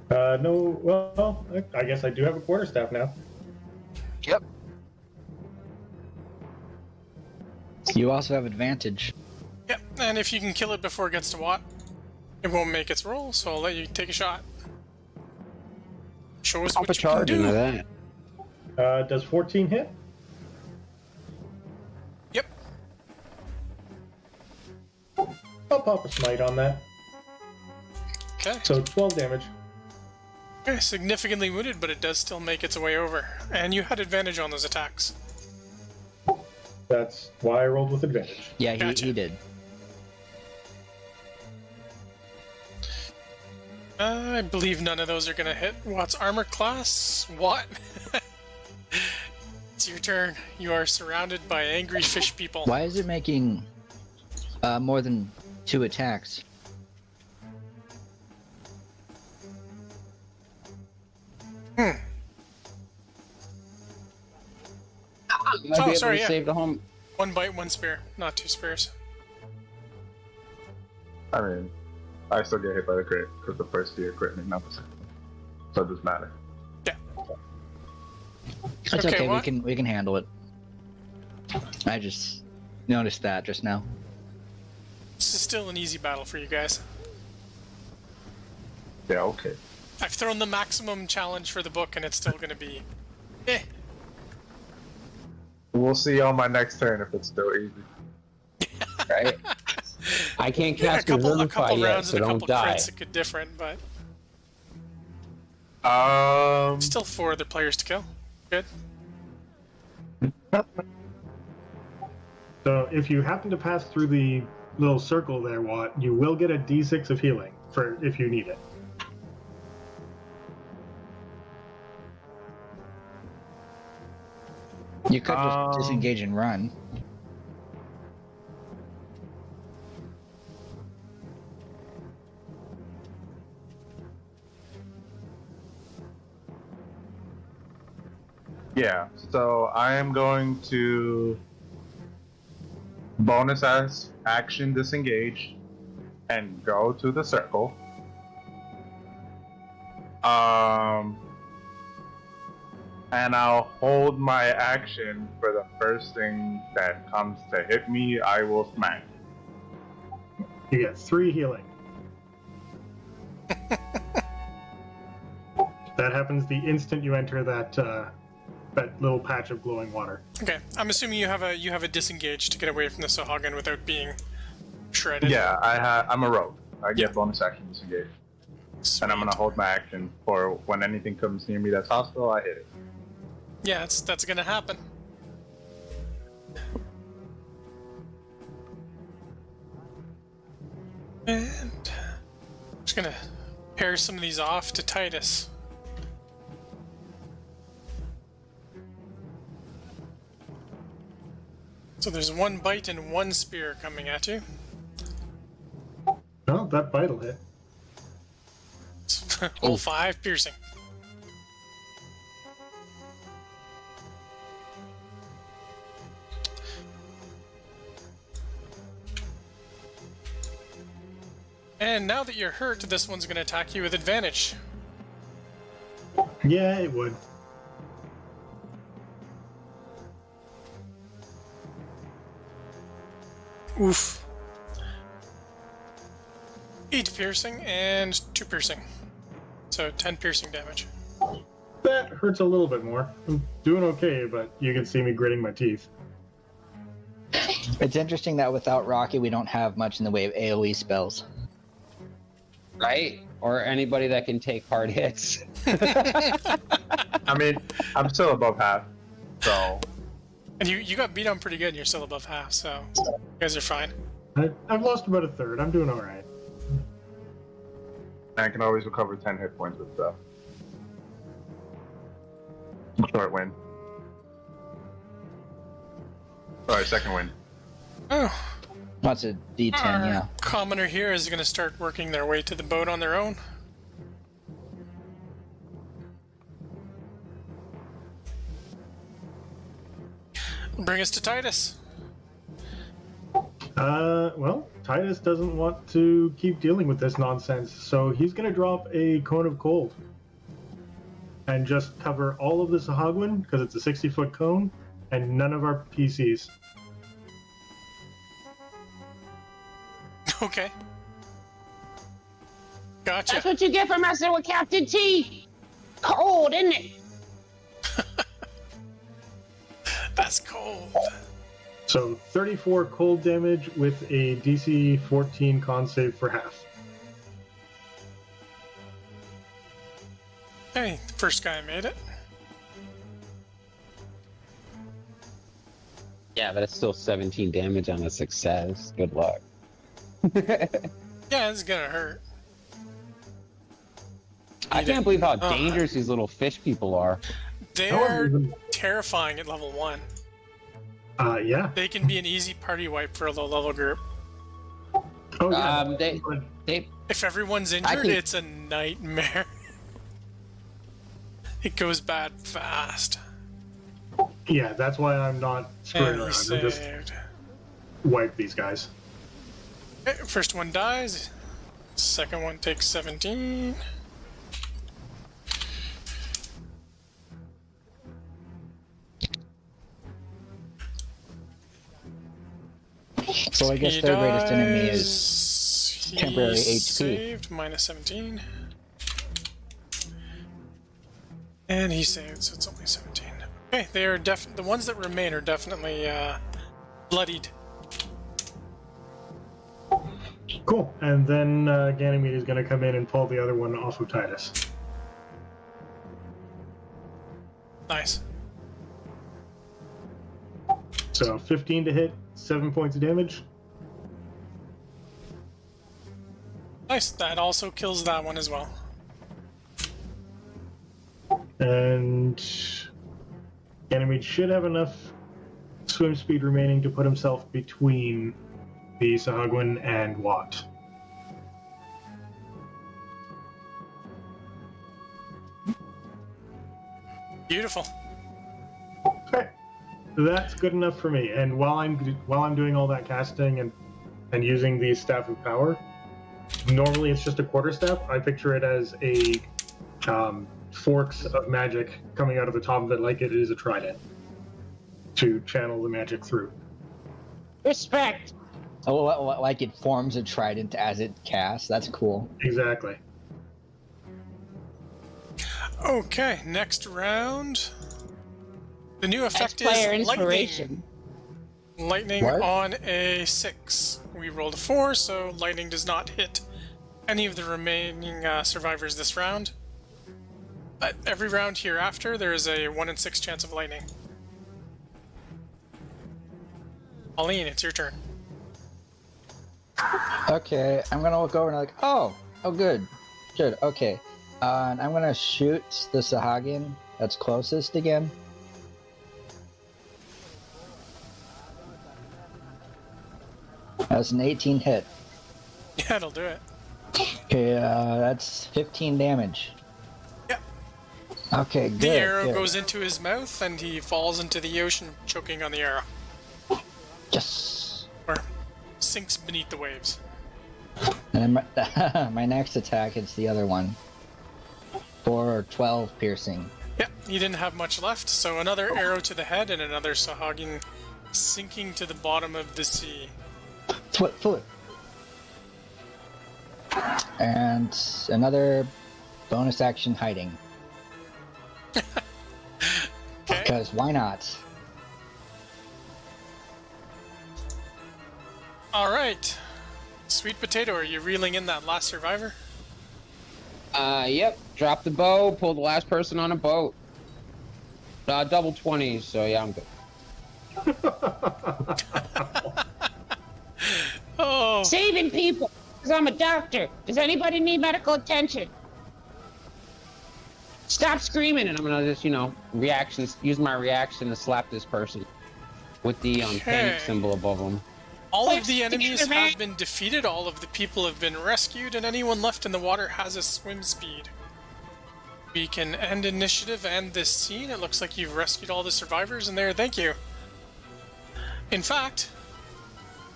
No, well, I guess I do have a quarterstaff now. Yep. You also have advantage. Yep, and if you can kill it before it gets to Watt, it won't make its roll, so I'll let you take a shot. Show us Pop a what you can charge into do. that. Does 14 hit? Yep. I'll pop a smite on that. Okay. So 12 damage. Okay, significantly wounded, but it does still make its way over. And you had advantage on those attacks. That's why I rolled with advantage. Yeah, Gotcha. he did. I believe none of those are going to hit. Watt's armor class? What? It's your turn. You are surrounded by angry fish people. Why is it making more than 2 attacks? Might be able sorry, to yeah. save the home. 1 bite, 1 spear, not 2 spears. I mean, I still get hit by the crit because the first year crit and not the second. So it doesn't matter. Yeah. It's Okay, okay. what? We can handle it. I just noticed that just now. This is still an easy battle for you guys. Yeah, okay. I've thrown the maximum challenge for the book, and it's still going to be... eh. We'll see on my next turn if it's still easy. Right? I can't Yeah, a cast couple Revivify yet, rounds so and a don't couple die. crits, it could different, but Um, still 4 other players to kill. Good. So if you happen to pass through the little circle there, Watt, you will get a d6 of healing for if you need it. You could just disengage and run. yeah, so I am going to bonus as action disengage and go to the circle. And I'll hold my action for the first thing that comes to hit me. I will smack. You get 3 healing. That happens the instant you enter that that little patch of glowing water. Okay, I'm assuming you have a disengage to get away from the Sahuagin without being shredded. Yeah, I'm a rogue. I get bonus action disengage. Sweet. And I'm gonna hold my action for when anything comes near me that's hostile, I hit it. Yeah, that's gonna happen. And I'm just gonna pair some of these off to Titus. So there's 1 bite and 1 spear coming at you. No, that bite will hit. Roll 5 piercing. And now that you're hurt, this one's going to attack you with advantage. Yeah, it would. Oof. 8 piercing and 2 piercing. So 10 piercing damage. That hurts a little bit more. I'm doing okay, but you can see me gritting my teeth. It's interesting that without Rocky, we don't have much in the way of AoE spells. Right? Or anybody that can take hard hits. I mean, I'm still above half, so And you got beat on pretty good and you're still above half, so you guys are fine. I've lost about a third. I'm doing all right. I can always recover 10 hit points with stuff. Short wind. Sorry, second wind. Oh, That's a D10, our yeah. commoner here is going to start working their way to the boat on their own. Bring us to Titus. Well, Titus doesn't want to keep dealing with this nonsense, so he's going to drop a cone of cold and just cover all of the Sahagwin because it's a 60-foot cone and none of our PCs. Okay. Gotcha. That's what you get for messing with Captain T. Cold, isn't it? That's cold. So 34 cold damage with a DC 14 con save for half. Hey, first guy made it. Yeah, but it's still 17 damage on a success. Good luck. Yeah, it's gonna hurt. I can't believe how dangerous these little fish people are. They're terrifying at level 1. Yeah. They can be an easy party wipe for a low-level group. Oh, yeah. They If everyone's injured, can- it's a nightmare. It goes bad fast. Yeah, that's why I'm not screwing And he around. I just saved. wipe these guys. Okay, first one dies. Second one takes 17. So I guess He third greatest enemy is dies. temporary He HP. saved, minus 17. And he saved, so it's only 17. Okay, they are the ones that remain are definitely bloodied. Cool. And then Ganymede is going to come in and pull the other one off of Titus. Nice. So 15 to hit, 7 points of damage. Nice, that also kills that one as well. And Ganymede should have enough swim speed remaining to put himself between the Sahagwin and Watt. Beautiful. Okay, that's good enough for me. And while I'm doing all that casting and using the Staff of Power, normally it's just a quarterstaff. I picture it as a forks of magic coming out of the top of it, like it is a trident, to channel the magic through. respect. Oh, like it forms a trident as it casts. That's cool. Exactly. Okay, next round. The new effect Player is inspiration. lightning. Lightning What? on a 6. We rolled a 4, so lightning does not hit any of the remaining survivors this round. But every round hereafter, there is a 1 in 6 chance of lightning. Pauline, it's your turn. Okay, I'm gonna look over and like, oh, good, okay. And I'm gonna shoot the Sahagin that's closest again. That's an 18 hit. Yeah, it'll do it. Okay, that's 15 damage. Yeah. Okay, good. The arrow good. goes into his mouth, and he falls into the ocean, choking on the arrow. Yes. Or sinks beneath the waves. And then my next attack hits the other one for 12 piercing. Yeah, he didn't have much left, so another arrow to the head and another Sahagin sinking to the bottom of the sea. Flip. And another bonus action hiding. Okay. Because why not? Alright. Sweet Potato, are you reeling in that last survivor? Yep. Drop the bow, pull the last person on a boat. Double 20s, so yeah, I'm good. Oh, Saving people, because I'm a doctor. Does anybody need medical attention? Stop screaming, and I'm gonna just, use my reaction to slap this person with the panic Okay. symbol above them. All of the enemies have been defeated, all of the people have been rescued, and anyone left in the water has a swim speed. We can end initiative and this scene. It looks like you've rescued all the survivors in there. Thank you. In fact,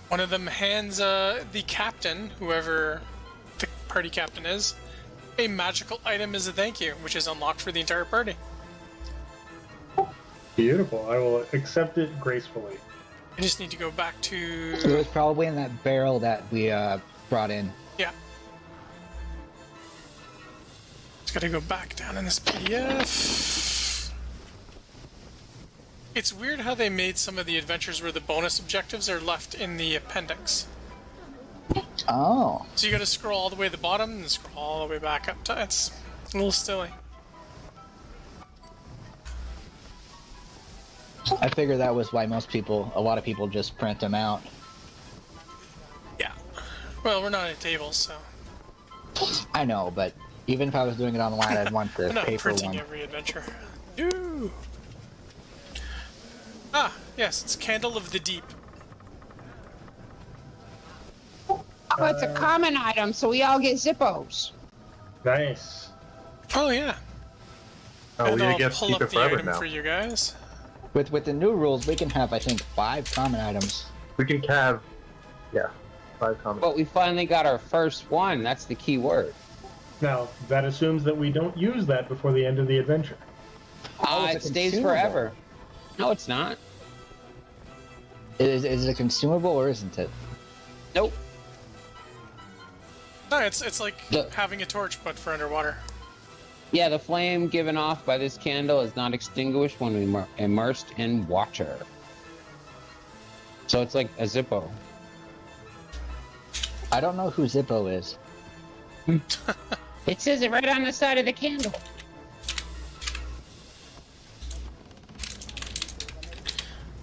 one of them hands the captain, whoever the party captain is, a magical item as a thank you, which is unlocked for the entire party. Beautiful. I will accept it gracefully. I just need to go back It to... was probably in that barrel that we brought in. Yeah. Just gotta go back down in this PDF. It's weird how they made some of the adventures where the bonus objectives are left in the appendix. Oh. So you gotta scroll all the way to the bottom and scroll all the way back up to it's a little silly. I figure that was why a lot of people just print them out. Yeah. Well, we're not at tables, so I know, but even if I was doing it online, I'd want the I'm not paper printing one. every adventure. Ooh. Ah, yes, it's Candle of the Deep. Oh, it's a common item, so we all get Zippos. Nice. Oh yeah. Oh, And we I'll get to pull keep up it the forever item now. for you guys. With the new rules, we can have, I think, 5 common items. We can have, 5 comments. But we finally got our first one. That's the key word. Now, that assumes that we don't use that before the end of the adventure. it's a It stays consumable. forever. No, it's not. Is it a consumable or isn't it? Nope. No, it's like Look. having a torch, but for underwater. Yeah, the flame given off by this candle is not extinguished when we immersed in water. So it's like a Zippo. I don't know who Zippo is. It says it right on the side of the candle.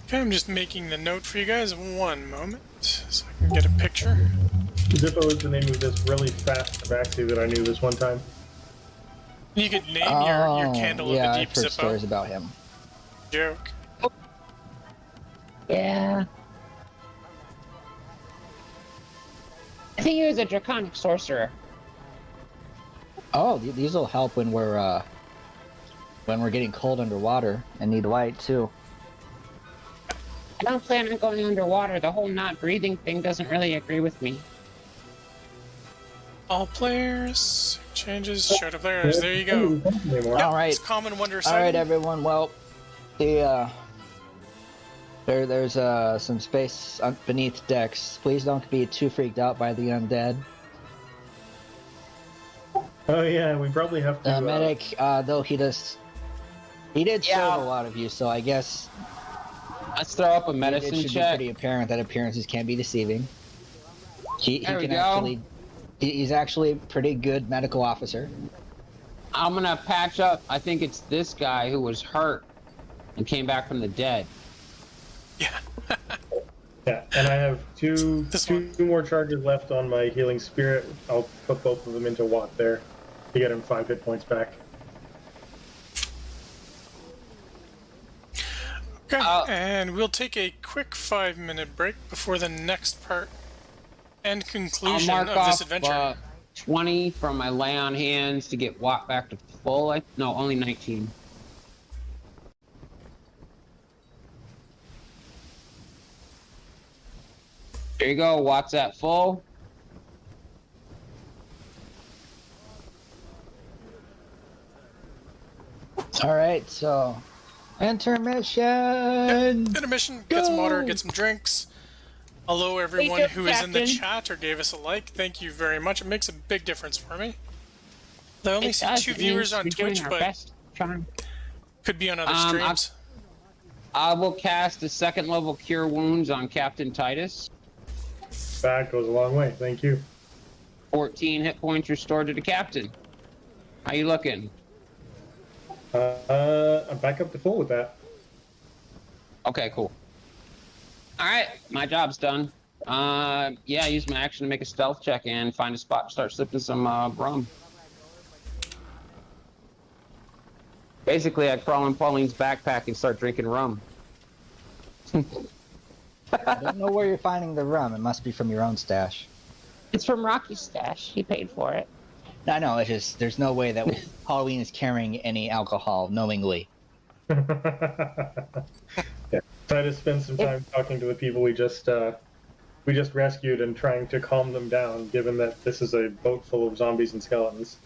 Okay, I'm just making the note for you guys. One moment, so I can get a picture. Zippo is the name of this really fast tabaxi that I knew this one time. You could name your Candle yeah, of the I've Deep heard Zippo. stories about him. Joke. Yeah. I think he was a draconic sorcerer. Oh, these will help when we're getting cold underwater and need light too. I don't plan on going underwater. The whole not breathing thing doesn't really agree with me. All players, changes, show to players. There you go. Anymore. Yep, All right. It's common wonder All right, sighting. everyone. Well, there's some space beneath decks. Please don't be too freaked out by the undead. Oh yeah, we probably have to. Medic, though he did serve a lot of you, so I guess Let's throw up a it medicine should be check. pretty apparent that appearances can be deceiving. There we go. He's actually a pretty good medical officer. I'm gonna patch up. I think it's this guy who was hurt and came back from the dead. Yeah. Yeah, and I have two This one. more charges left on my healing spirit. I'll put both of them into Watt there to get him 5 hit points back. Okay, and we'll take a quick 5-minute break before the next part and I'll conclusion mark of off this adventure. 20 from my lay on hands to get Watt back to full. No, only 19. There you go. Watt's at full. All right, so intermission. Intermission, get some water, get some drinks. Hello, everyone Thank who you, is in the Captain. chat or gave us a like. Thank you very much. It makes a big difference for me. I only It see does. 2 It viewers means on we're doing Twitch, our but best. Trying. could be on other I've- streams. I will cast the second level Cure Wounds on Captain Titus. That goes a long way. Thank you. 14 hit points restored to the captain. How you looking? I'm back up to full with that. Okay, cool. All right, my job's done. Yeah, use my action to make a stealth check and find a spot to start sipping some rum. Basically, I crawl in Pauline's backpack and start drinking rum. I don't know where you're finding the rum. It must be from your own stash. It's from Rocky's stash. He paid for it. No, no, it's just there's no way that Halloween is carrying any alcohol knowingly. Try to spend some time talking to the people we just rescued and trying to calm them down, given that this is a boat full of zombies and skeletons.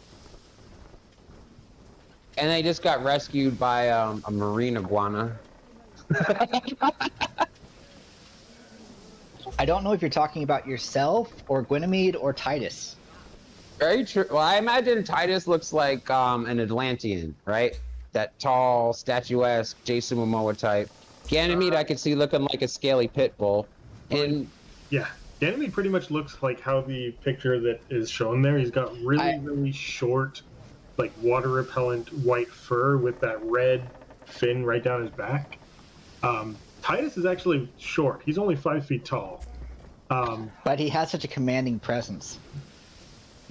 And they just got rescued by a marine iguana. I don't know if you're talking about yourself or Gwynnymede or Titus. Very true. Well, I imagine Titus looks like an Atlantean, right? That tall, statuesque, Jason Momoa type. Ganymede, I could see looking like a scaly pit bull. And yeah, Ganymede pretty much looks like how the picture that is shown there. He's got really short, like water repellent white fur with that red fin right down his back. Titus is actually short. He's only 5 feet tall. But he has such a commanding presence.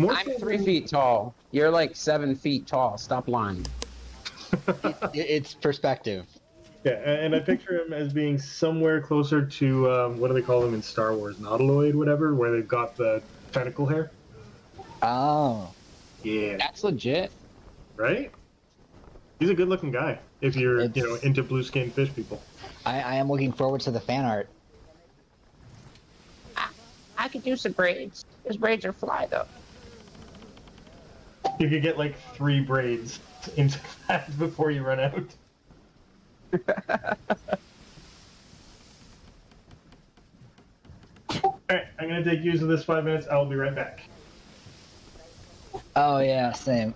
I'm 3 feet tall. You're like 7 feet tall. Stop lying. It's perspective. Yeah, and I picture him as being somewhere closer to, what do they call them in Star Wars? Nautiloid, whatever, where they've got the tentacle hair. Oh. Yeah. That's legit. Right? He's a good-looking guy, if you're, into blue-skinned fish people. I am looking forward to the fan art. I could do some braids. Those braids are fly, though. You could get, like, 3 braids into that before you run out. Alright, I'm gonna take use of this 5 minutes. I'll be right back. Oh yeah, same.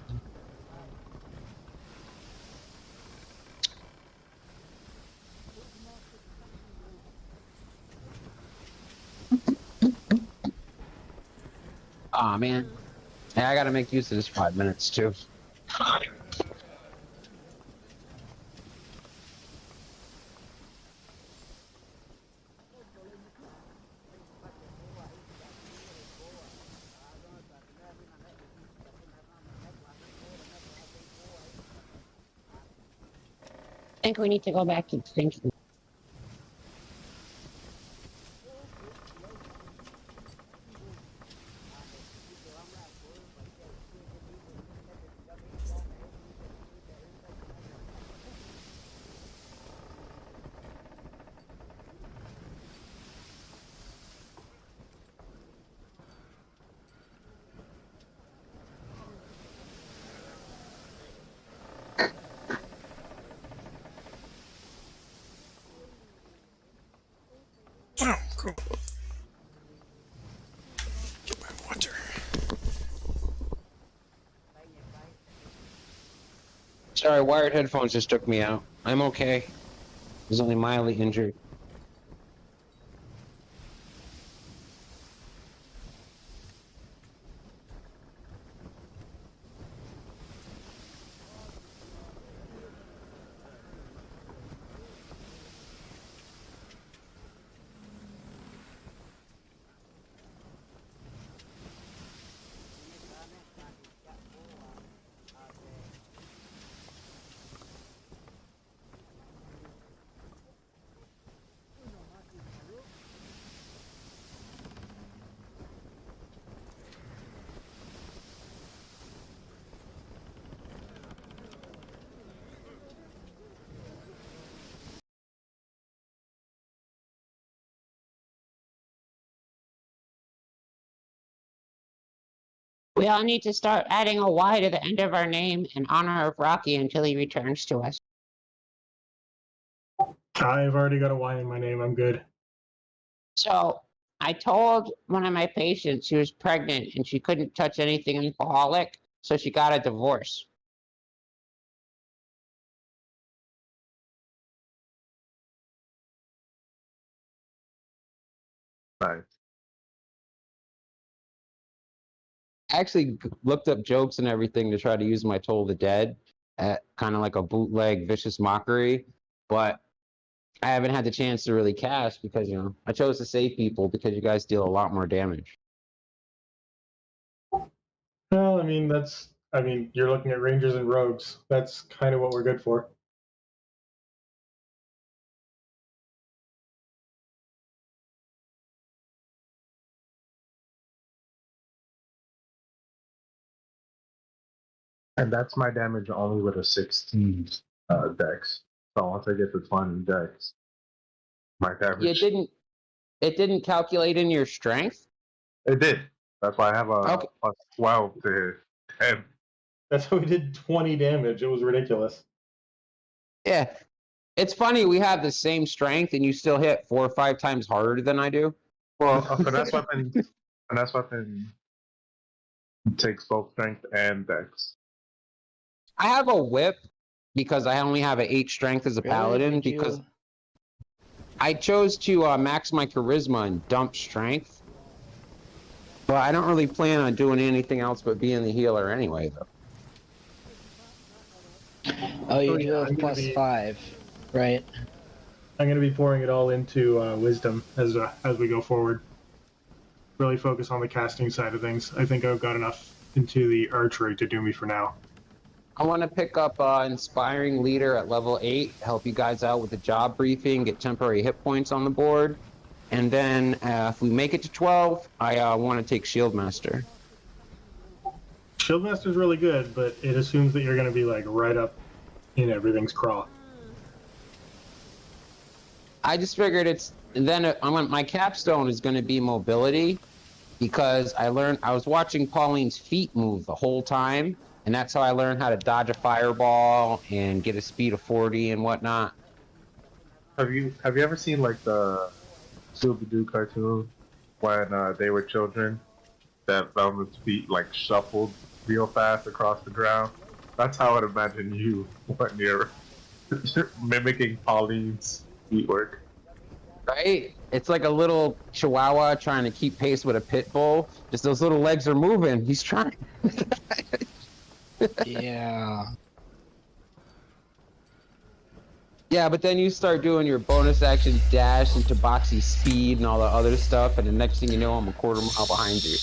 Aw, man. Yeah, I gotta make use of this 5 minutes, too. I think we need to go back to thinking. Oh, cool. Get my water. Sorry, wired headphones just took me out. I'm okay. I was only mildly injured. We all need to start adding a Y to the end of our name in honor of Rocky until he returns to us. I've already got a Y in my name. I'm good. So I told one of my patients she was pregnant and she couldn't touch anything alcoholic, so she got a divorce. Nice. I actually looked up jokes and everything to try to use my Toll the Dead at kind of like a bootleg vicious mockery, but I haven't had the chance to really cast because, I chose to save people because you guys deal a lot more damage. Well, I mean, that's I mean, you're looking at Rangers and Rogues. That's kind of what we're good for. And that's my damage only with a 16 dex. So once I get to 20 dex, my damage. It didn't calculate in your strength. It did. That's why I have a Okay. plus 12 to 10. That's how we did 20 damage. It was ridiculous. Yeah. It's funny we have the same strength and you still hit 4 or 5 times harder than I do. Well, a finesse weapon takes both strength and dex. I have a whip because I only have an 8 strength as a Really? paladin Did you- because I chose to max my charisma and dump strength. But I don't really plan on doing anything else but being the healer anyway, though. Oh, you Oh, do yeah, have I'm gonna plus be- 5, right? I'm going to be pouring it all into wisdom as we go forward. Really focus on the casting side of things. I think I've got enough into the archery to do me for now. I want to pick up Inspiring Leader at level 8, help you guys out with the job briefing, get temporary hit points on the board. And then if we make it to 12, I want to take Shield Master. Shieldmaster's really good, but it assumes that you're going to be like right up in everything's craw. I just figured my capstone is going to be mobility because I was watching Pauline's feet move the whole time, and that's how I learned how to dodge a fireball and get a speed of 40 and whatnot. Have you ever seen like the Scooby-Doo cartoon when they were children that Velma's feet like shuffled real fast across the ground? That's how I'd imagine you when you're mimicking Pauline's feet work. Right? It's like a little chihuahua trying to keep pace with a pit bull. Just those little legs are moving. He's trying. Yeah. Yeah, but then you start doing your bonus action dash and Tabaxi speed and all the other stuff, and the next thing you know, I'm a quarter mile behind you.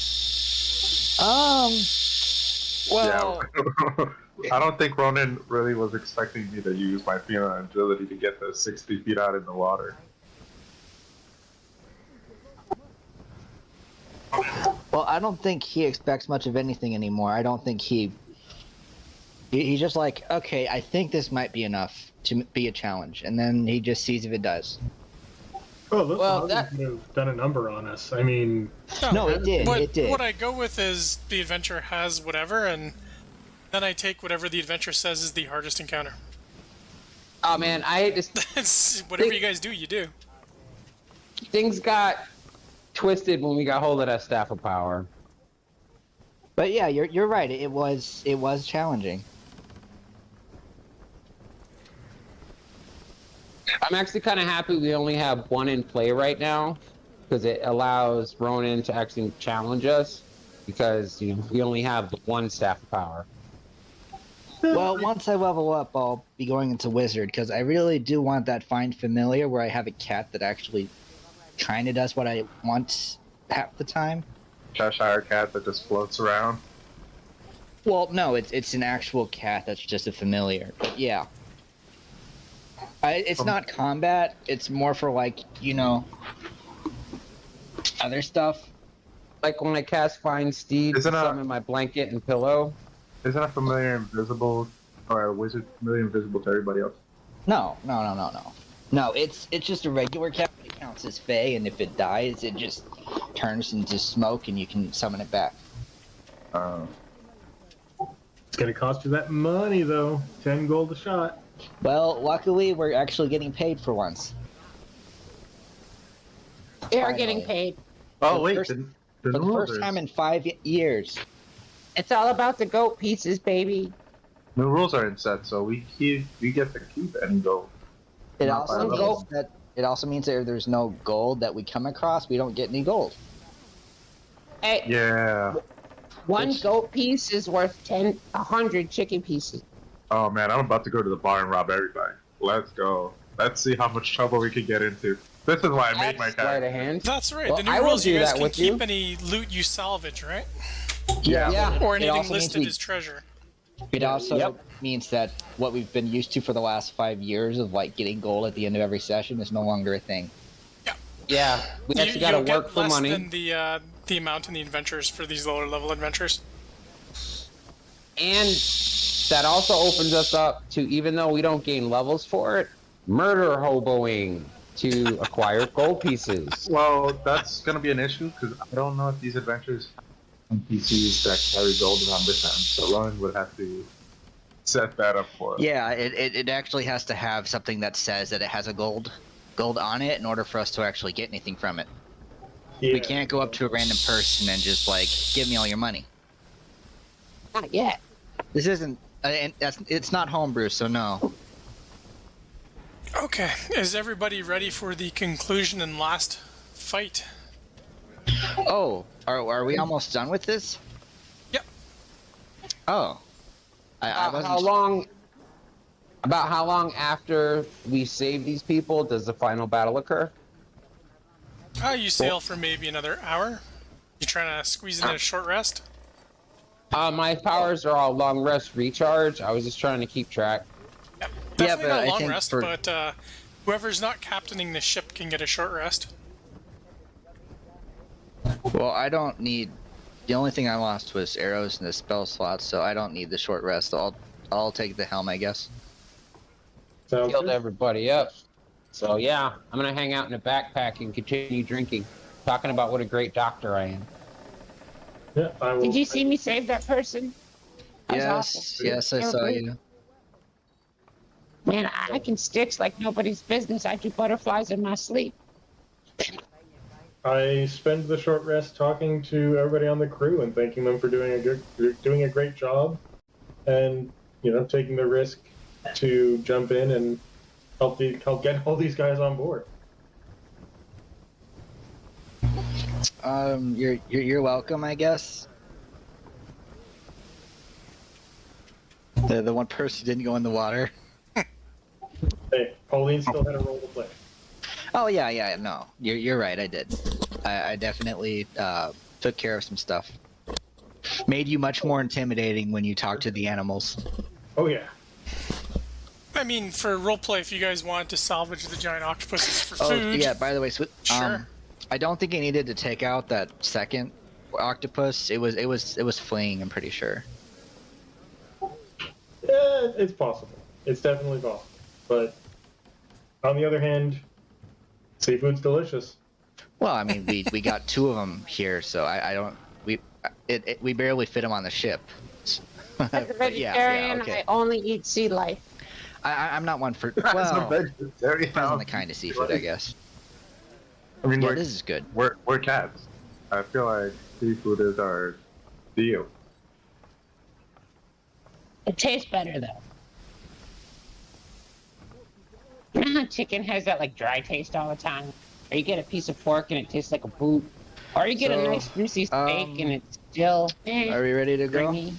Well, Yeah. I don't think Ronan really was expecting me to use my feline agility to get the 60 feet out in the water. well, I don't think he expects much of anything anymore. I don't think he's just like, okay, I think this might be enough to be a challenge, and then he just sees if it does. Oh, those Well, well, that- could have done a number on us. I mean, No, it did. What, It did. what I go with is the adventure has whatever, and then I take whatever the adventure says is the hardest encounter. Oh man, I just It's whatever you guys do, you do. things got twisted when we got hold of that staff of power. But yeah, you're right. It was challenging. I'm actually kind of happy we only have one in play right now, because it allows Ronan to actually challenge us, because we only have the one staff of power. Well, once I level up, I'll be going into wizard because I really do want that find familiar where I have a cat that actually kind of does what I want half the time. Cheshire cat that just floats around. Well, no, it's an actual cat that's just a familiar. But yeah. It's not combat. It's more for like, other stuff. Like when I cast Find Steed, Isn't a- summon my blanket and pillow. Isn't a familiar invisible, or a wizard familiar invisible to everybody else? No. No, it's just a regular cat. It counts as fey, and if it dies, it just turns into smoke, and you can summon it back. it's going to cost you that money, though. 10 gold a shot. Well, luckily, we're actually getting paid for once. They are getting paid. Oh The wait, first- the For the new first rules time in 5 years. It's all about the goat pieces, baby. new rules are in set, so we get to keep any gold. It Not also by means level. that if there's no gold that we come across, we don't get any gold. Hey, Yeah. one Which- goat piece is worth 100 chicken pieces. Oh man, I'm about to go to the bar and rob everybody. Let's go. Let's see how much trouble we can get into. This is why I made my That's sleight of character. hand. That's right. Well, the new I will rules, you do guys that can with keep you. any loot you salvage, right? Yeah. Yeah. Or It anything also means listed we- as treasure. It also Yep. means that what we've been used to for the last 5 years of like getting gold at the end of every session is no longer a thing. Yeah, we actually got to You'll work get for less money. than the amount in the adventures for these lower level adventures. And that also opens us up to, even though we don't gain levels for it, murder hoboing to acquire gold pieces. Well, that's gonna be an issue because I don't know if these adventures have NPCs that carry gold around with them. So Rowan would have to set that up for us. Yeah, it actually has to have something that says that it has a gold on it in order for us to actually get anything from it. Yeah. We can't go up to a random person and just like give me all your money. Not yet. This isn't. It's not homebrew, so no. Okay, is everybody ready for the conclusion and last fight? Oh, are we almost done with this? Yep. Oh, I wasn't. About how long after we save these people does the final battle occur? You sail for maybe another hour. You trying to squeeze in a short rest? My powers are all long rest recharge. I was just trying to keep track. Yep. Definitely but not I long think rest, but whoever's not captaining the ship can get a short rest. Well, I don't need. The only thing I lost was arrows and the spell slots, so I don't need the short rest. I'll take the helm, I guess. Sounds Killed good. everybody up. So yeah, I'm gonna hang out in a backpack and continue drinking, talking about what a great doctor I am. Yeah, I will. Did you see me save that person? That was Yes, awesome. yes, I They were saw great. you. Man, I can stitch like nobody's business. I do butterflies in my sleep. I spend the short rest talking to everybody on the crew and thanking them for doing a great job, and taking the risk to jump in and help get all these guys on board. You're welcome, I guess. The one person who didn't go in the water. Hey, Pauline still had a role to play. Oh yeah, no, you're right. I did. I definitely took care of some stuff. Made you much more intimidating when you talk to the animals. Oh yeah. I mean, for roleplay, if you guys wanted to salvage the giant octopuses for Oh food. yeah. By the way, Sure. I don't think I needed to take out that second octopus. It was fleeing. I'm pretty sure. Yeah, it's possible. It's definitely possible. But on the other hand, seafood's delicious. Well, I mean, we got two of them here, so I don't. We barely fit them on the ship. As a But vegetarian, okay. I only eat sea life. I'm not one for. As a Well, vegetarian, depends on the kind of seafood, I guess. I mean, Yeah, this is good. we're cats. I feel like seafood is our deal. It tastes better though. You know how chicken has that like dry taste all the time? Or you get a piece of pork and it tastes like a boot. Or you get a So, nice juicy steak and it's still Are we ready to go? stringy.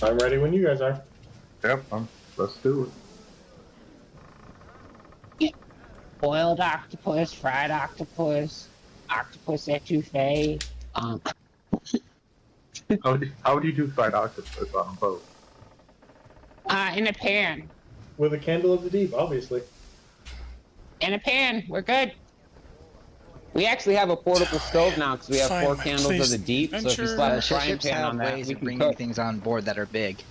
I'm ready when you guys are. Yep, let's do it. Boiled octopus, fried octopus, octopus etouffee. How do you do fried octopus on a boat? In a pan. With a candle of the deep, obviously. In a pan. We're good. We actually have a portable stove now because we have Fine, 4 candles please. of the deep. So if you Adventure. slap a frying Ships pan have on that, ways we of can bringing cook. things on board that are big.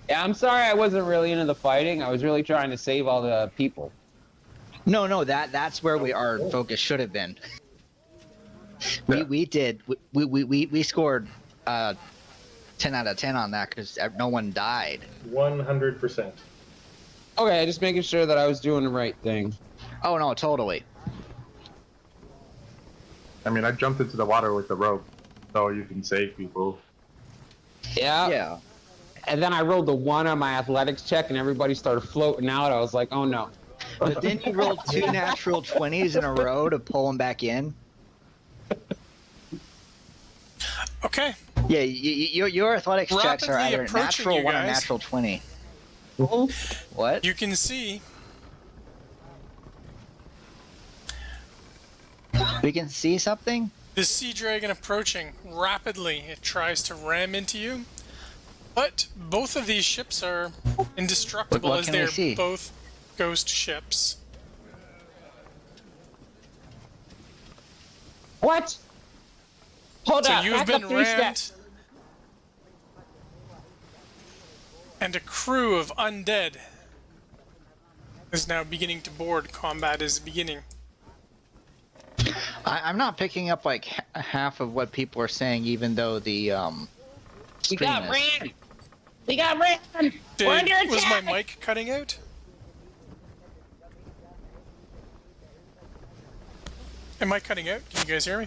Yeah, I'm sorry I wasn't really into the fighting. I was really trying to save all the people. No, that's where our focus should have been. Yeah. We scored 10 out of 10 on that because no one died. 100%. Okay, just making sure that I was doing the right thing. Oh no, totally. I mean, I jumped into the water with the rope, so you can save people. Yeah. Yeah. And then I rolled the 1 on my athletics check, and everybody started floating out. I was like, oh no. But then you rolled 2 natural 20s in a row to pull them back in. Okay. Yeah, your athletics checks are Rapidly either a approaching natural you 1 or guys. natural 20. What? You can see We can see something? The sea dragon approaching rapidly. It tries to ram into you. But both of these ships are indestructible What as can we they're see? both ghost ships. What? Hold So up. you've Back up been 3 rammed. steps. And a crew of undead is now beginning to board. Combat is beginning. I'm not picking up like half of what people are saying, even though the We stream got is. ran. We got ran. We're under attack. Was my mic cutting out? Am I cutting out? Can you guys hear me?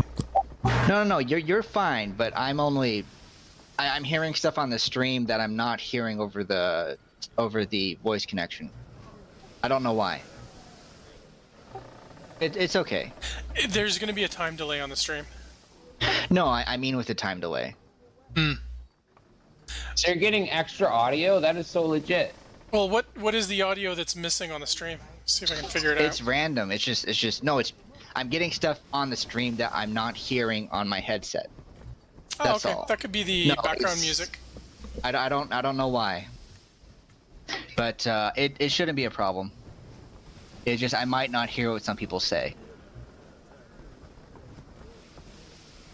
No, you're fine, but I'm hearing stuff on the stream that I'm not hearing over the voice connection. I don't know why. It's okay. There's going to be a time delay on the stream. No, I mean with the time delay. So you're getting extra audio? That is so legit. Well, what is the audio that's missing on the stream? See if I can figure it out. It's random. It's just no. I'm getting stuff on the stream that I'm not hearing on my headset. Oh, That's okay. all. That could be the No, background it's- music. I don't know why. But it shouldn't be a problem. It's just I might not hear what some people say.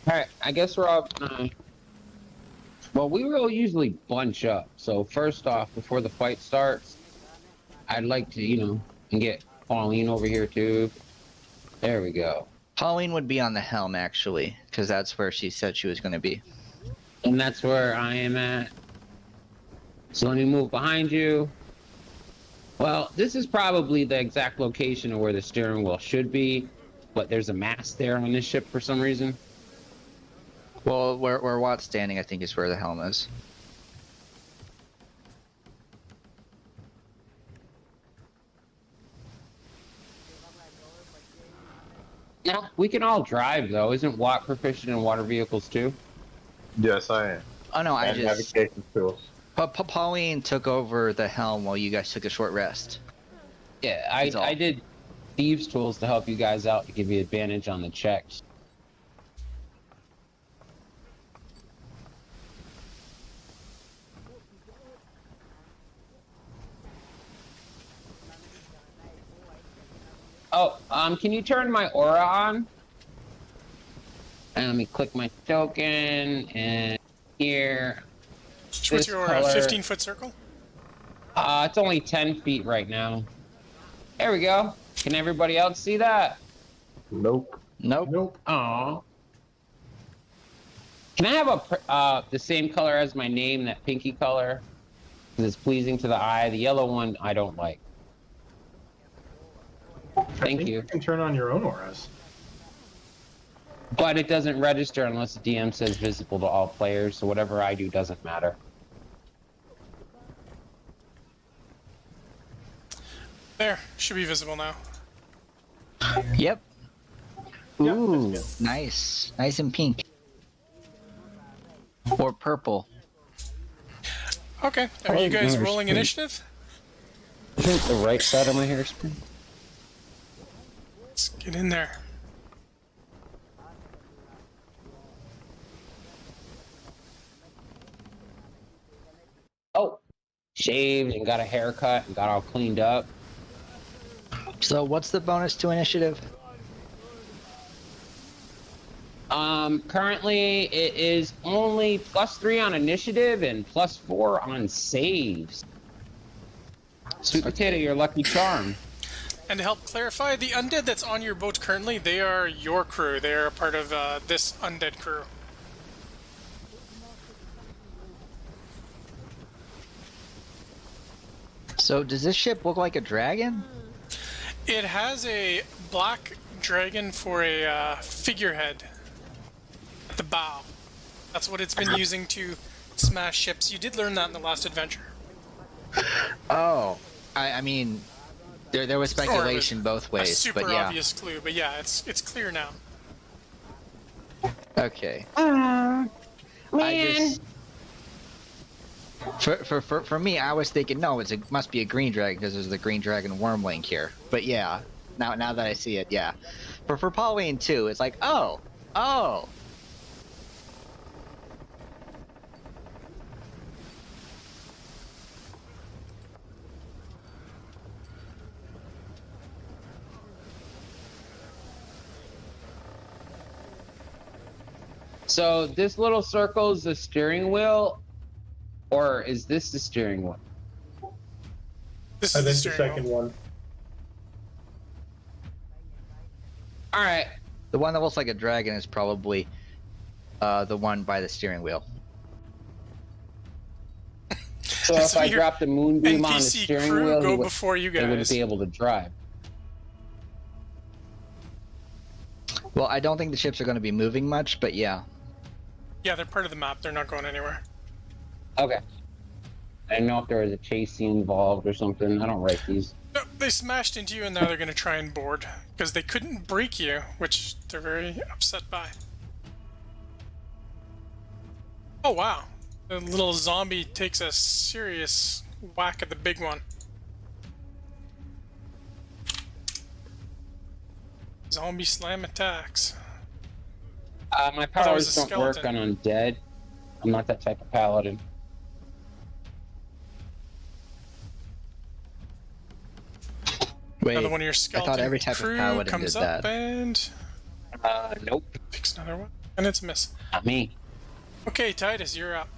Alright, I guess we're all... well, we will usually bunch up. So first off, before the fight starts, I'd like to, get Pauline over here too. There we go. Pauline would be on the helm actually, because that's where she said she was going to be. And that's where I am at. So let me move behind you. Well, this is probably the exact location of where the steering wheel should be, but there's a mast there on this ship for some reason. Well, where Watt's standing, I think, is where the helm is. Yeah, we can all drive though. Isn't Watt proficient in water vehicles too? Yes, I am. Oh no, I And just. navigation skills. But Pauline took over the helm while you guys took a short rest. Yeah, That's all. I did thieves tools to help you guys out to give you advantage on the checks. Oh, can you turn my aura on? And let me click my token and here. What's this your color. 15-foot circle? It's only 10 feet right now. There we go. Can everybody else see that? Nope. Nope. Nope. Aw. Can I have the same color as my name, that pinky color? Because it's pleasing to the eye. The yellow one I don't like. Thank you. You can turn on your own auras. But it doesn't register unless the DM says visible to all players, so whatever I do doesn't matter. There, should be visible now. Yep. Yep, Ooh, that's nice and pink. Or purple. Okay, are you guys hairspray. rolling initiative? Isn't the right side of my hairspray? Let's get in there. Oh, shaved and got a haircut and got all cleaned up. So what's the bonus to initiative? Currently it is only +3 on initiative and +4 on saves. Sweet potato, your lucky charm. And to help clarify, the undead that's on your boat currently, they are your crew. They are a part of this undead crew. So does this ship look like a dragon? It has a black dragon for a figurehead at the bow. That's what it's been using to smash ships. You did learn that in the last adventure. Oh, I mean, there was speculation both A ways, super but yeah. obvious clue, but yeah, it's clear now. Okay. Man. For me, I was thinking no, must be a green dragon because there's the green dragon worm link here. But yeah, now that I see it, yeah, For Pauline too, it's like, oh. So this little circle is the steering wheel, or is this the steering wheel? This I is think the the steering second wheel. one. All right. The one that looks like a dragon is probably the one by the steering wheel. So if I your dropped a moonbeam on the NPC steering crew wheel, go he before you wouldn't guys. be able to drive. Well, I don't think the ships are going to be moving much, but yeah. Yeah, they're part of the map. They're not going anywhere. Okay. I didn't know if there was a chase scene involved or something. I don't write these. No, they smashed into you, and now they're going to try and board because they couldn't break you, which they're very upset by. Oh wow! The little zombie takes a serious whack at the big one. Zombie slam attacks. My that was powers a don't work on skeleton. undead. I'm not that type of paladin. Wait, Another one of your I skeleton thought every type of crew paladin comes did up that. and Nope. picks another one, and it's a miss. Not me. Okay, Titus, you're up.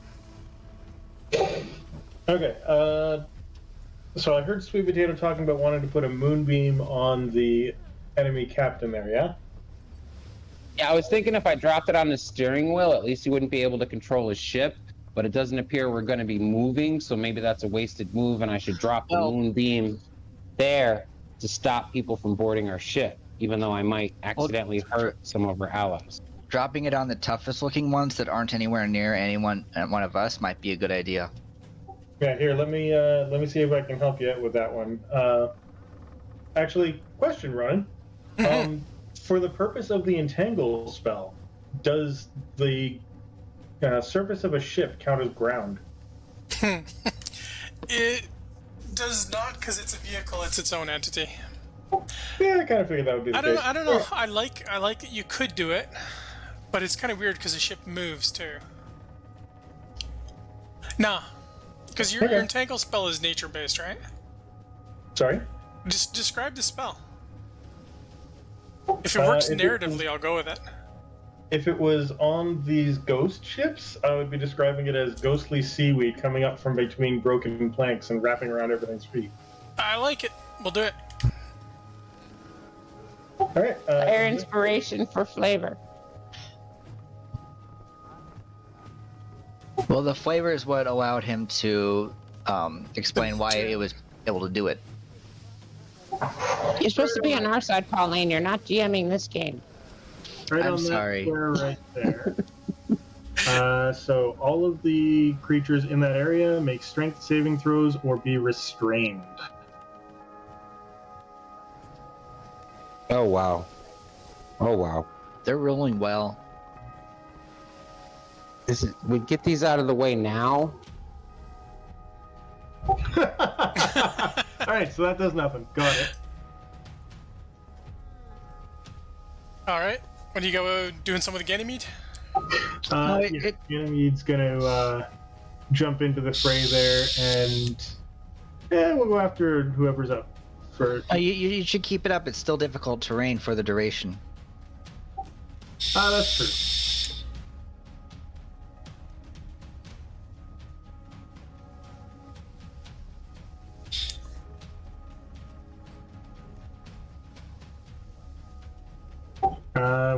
Okay. So I heard Sweet Potato talking about wanting to put a moonbeam on the enemy captain there. Yeah. Yeah, I was thinking if I dropped it on the steering wheel, at least he wouldn't be able to control his ship. But it doesn't appear we're going to be moving, so maybe that's a wasted move, and I should drop the Well- moonbeam there to stop people from boarding our ship, even though I might accidentally hurt some of our allies. Dropping it on the toughest looking ones that aren't anywhere near one of us might be a good idea. Yeah. Here, let me see if I can help you out with that one. Actually, question, Ryan. For the purpose of the entangle spell, does the surface of a ship count as ground? It does not, because it's a vehicle. It's its own entity. Yeah, I kind of figured that would be the I don't case. know. I don't know. I like that you could do it, but it's kind of weird because the ship moves too. Nah, because your Okay. entangle spell is nature based, right? Sorry. Just describe the spell. If it Uh, works if it narratively, I'll go with it. If it was on these ghost ships, I would be describing it as ghostly seaweed coming up from between broken planks and wrapping around everything's feet. I like it. We'll do it. All right. Fire inspiration for flavor. Well, the flavor is what allowed him to explain why it was able to do it. You're supposed to be on our side, Pauline. You're not GMing this game. Right I'm on that sorry. square right there. So all of the creatures in that area make strength saving throws or be restrained. Oh, wow. Oh, wow. They're rolling well. We get these out of the way now. All right, so that does nothing. Got it. All right. What do you go doing? Some with the Ganymede? Ganymede's gonna jump into the fray there, and we'll go after whoever's up for. You should keep it up. It's still difficult terrain for the duration. That's true.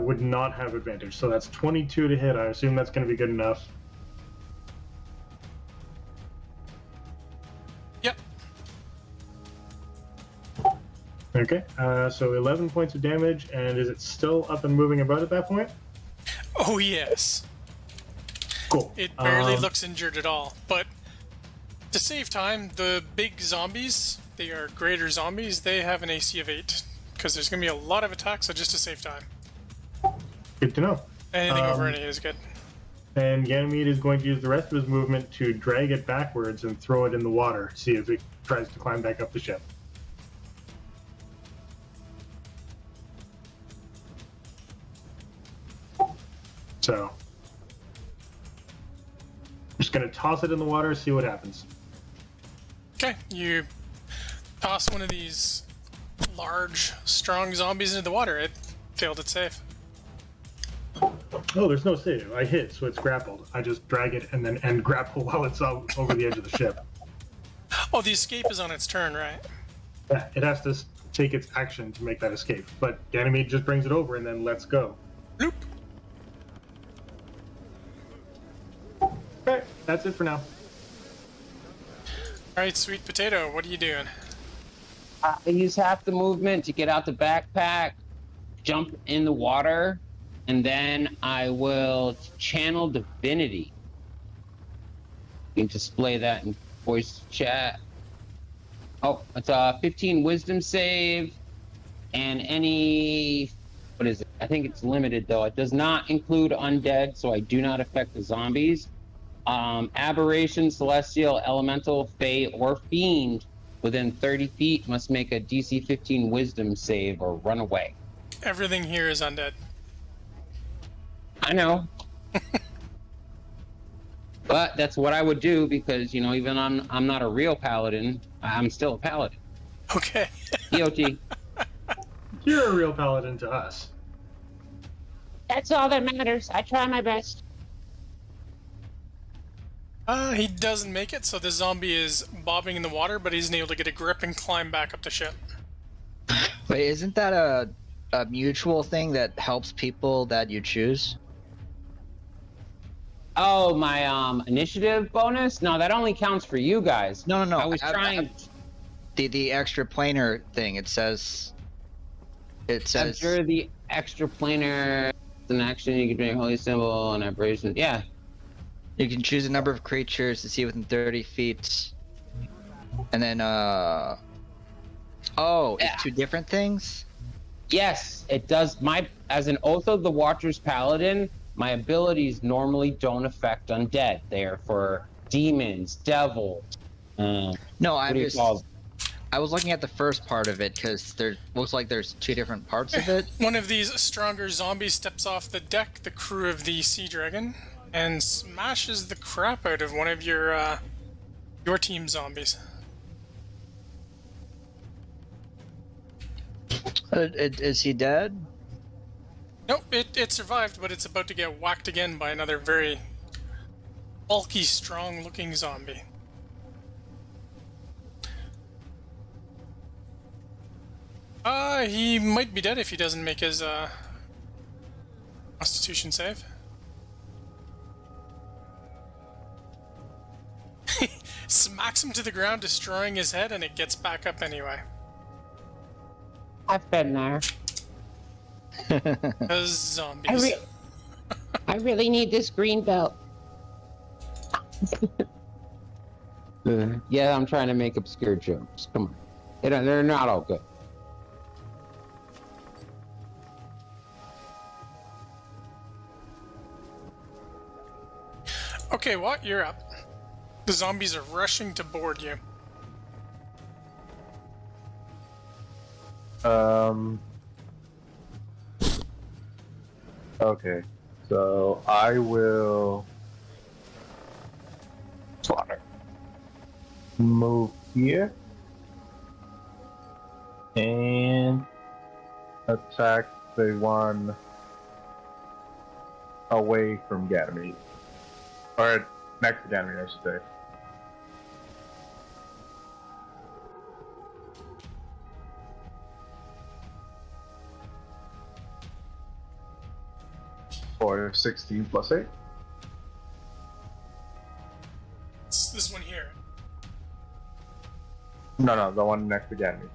Would not have advantage, so that's 22 to hit. I assume that's going to be good enough. Yep. Okay, so 11 points of damage, and is it still up and moving about at that point? Oh yes. Cool. It barely looks injured at all. But to save time, the big zombies, they are greater zombies, they have an AC of 8. Because there's going to be a lot of attacks, so just to save time. Good to know. Anything over any is good. And Ganymede is going to use the rest of his movement to drag it backwards and throw it in the water, see if it tries to climb back up the ship. So, just gonna toss it in the water, see what happens. Okay, you toss one of these large, strong zombies into the water. It failed its save. Oh, there's no save. I hit, so it's grappled. I just drag it and then end grapple while it's out over the edge of the ship. Oh, the escape is on its turn, right? Yeah, it has to take its action to make that escape, but Ganymede just brings it over and then lets go. Bloop. Okay, that's it for now. Alright, Sweet Potato, what are you doing? I use half the movement to get out the backpack, jump in the water, and then I will channel divinity. You can display that in voice chat. Oh, it's a 15 wisdom save, and any, what is it? I think it's limited though. It does not include undead, so I do not affect the zombies. Aberration, celestial, elemental, fey, or fiend within 30 feet must make a DC 15 wisdom save or run away. Everything here is undead. I know. But that's what I would do because, you know, even I'm not a real paladin, I'm still a paladin. Okay. EOT. You're a real paladin to us. That's all that matters. I try my best. He doesn't make it, so the zombie is bobbing in the water, but he's able to get a grip and climb back up the ship. Wait, isn't that a mutual thing that helps people that you choose? Oh, my initiative bonus? No, that only counts for you guys. No. I was trying. The extra planar thing. It says. After the extra planar, it's an action you can drink holy symbol and aberration. Yeah. You can choose a number of creatures to see within 30 feet. And then, oh, Yeah. it's two different things? Yes, it does. As an Oath of the Watcher's Paladin, my abilities normally don't affect undead. They are for demons, devils. No, What do you call them? I was looking at the first part of it because there looks like there's two different parts of it. One of these stronger zombies steps off the deck, the crew of the Sea Dragon, and smashes the crap out of one of your team zombies. Is he dead? Nope, it survived, but it's about to get whacked again by another very bulky, strong-looking zombie. He might be dead if he doesn't make his Constitution save. Smacks him to the ground, destroying his head, and it gets back up anyway. I've been there. Those zombies. I really need this green belt. Yeah, I'm trying to make obscure jokes. Come on. They're not all good. Okay, what? You're up. The zombies are rushing to board you. Okay, so I will move here and attack the one away from Ganymede. Or next to Ganymede, I should say. For 16 plus 8. It's this one here. No, the one next to Ganymede.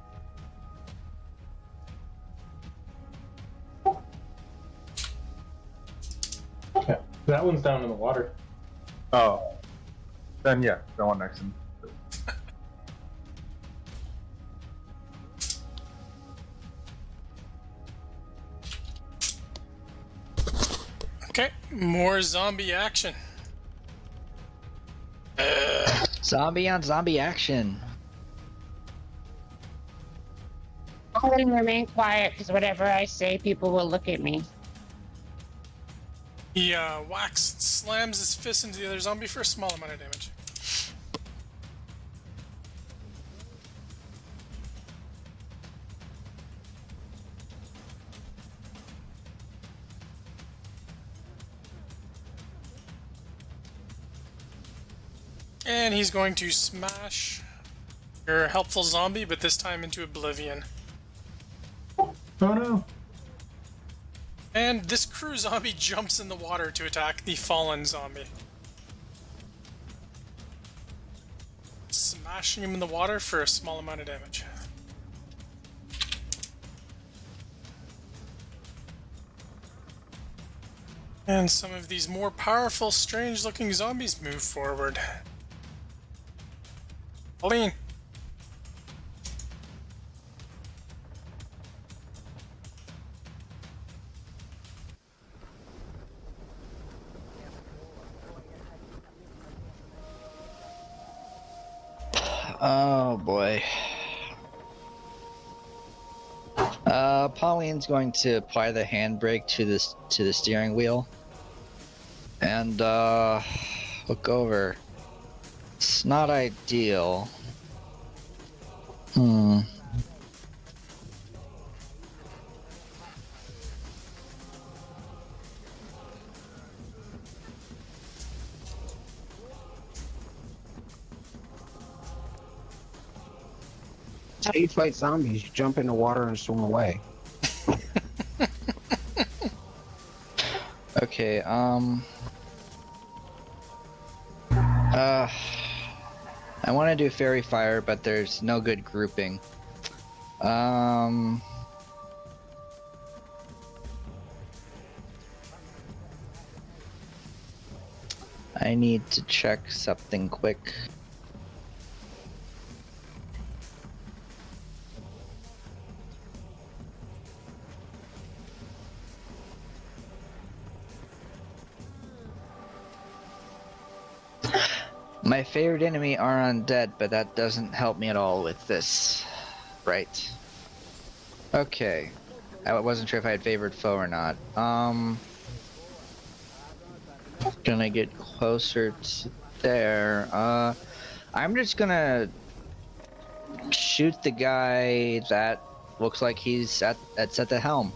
Yeah, that one's down in the water. Oh. Then yeah, the one next to him. Okay, more zombie action. Zombie on zombie action. I'm going to remain quiet because whatever I say, people will look at me. He slams his fist into the other zombie for a small amount of damage. And he's going to smash your helpful zombie, but this time into oblivion. Oh no. And this crew zombie jumps in the water to attack the fallen zombie. Smashing him in the water for a small amount of damage. And some of these more powerful, strange-looking zombies move forward. Pauline. Oh boy. Pauline's going to apply the handbrake to the steering wheel and look over. It's not ideal. That's how you fight zombies. You jump in the water and swim away. Okay, I want to do fairy fire, but there's no good grouping. I need to check something quick. My favorite enemy are undead, but that doesn't help me at all with this. Right. Okay. I wasn't sure if I had favored foe or not. Gonna get closer to there. I'm just gonna shoot the guy that looks like he's at the helm.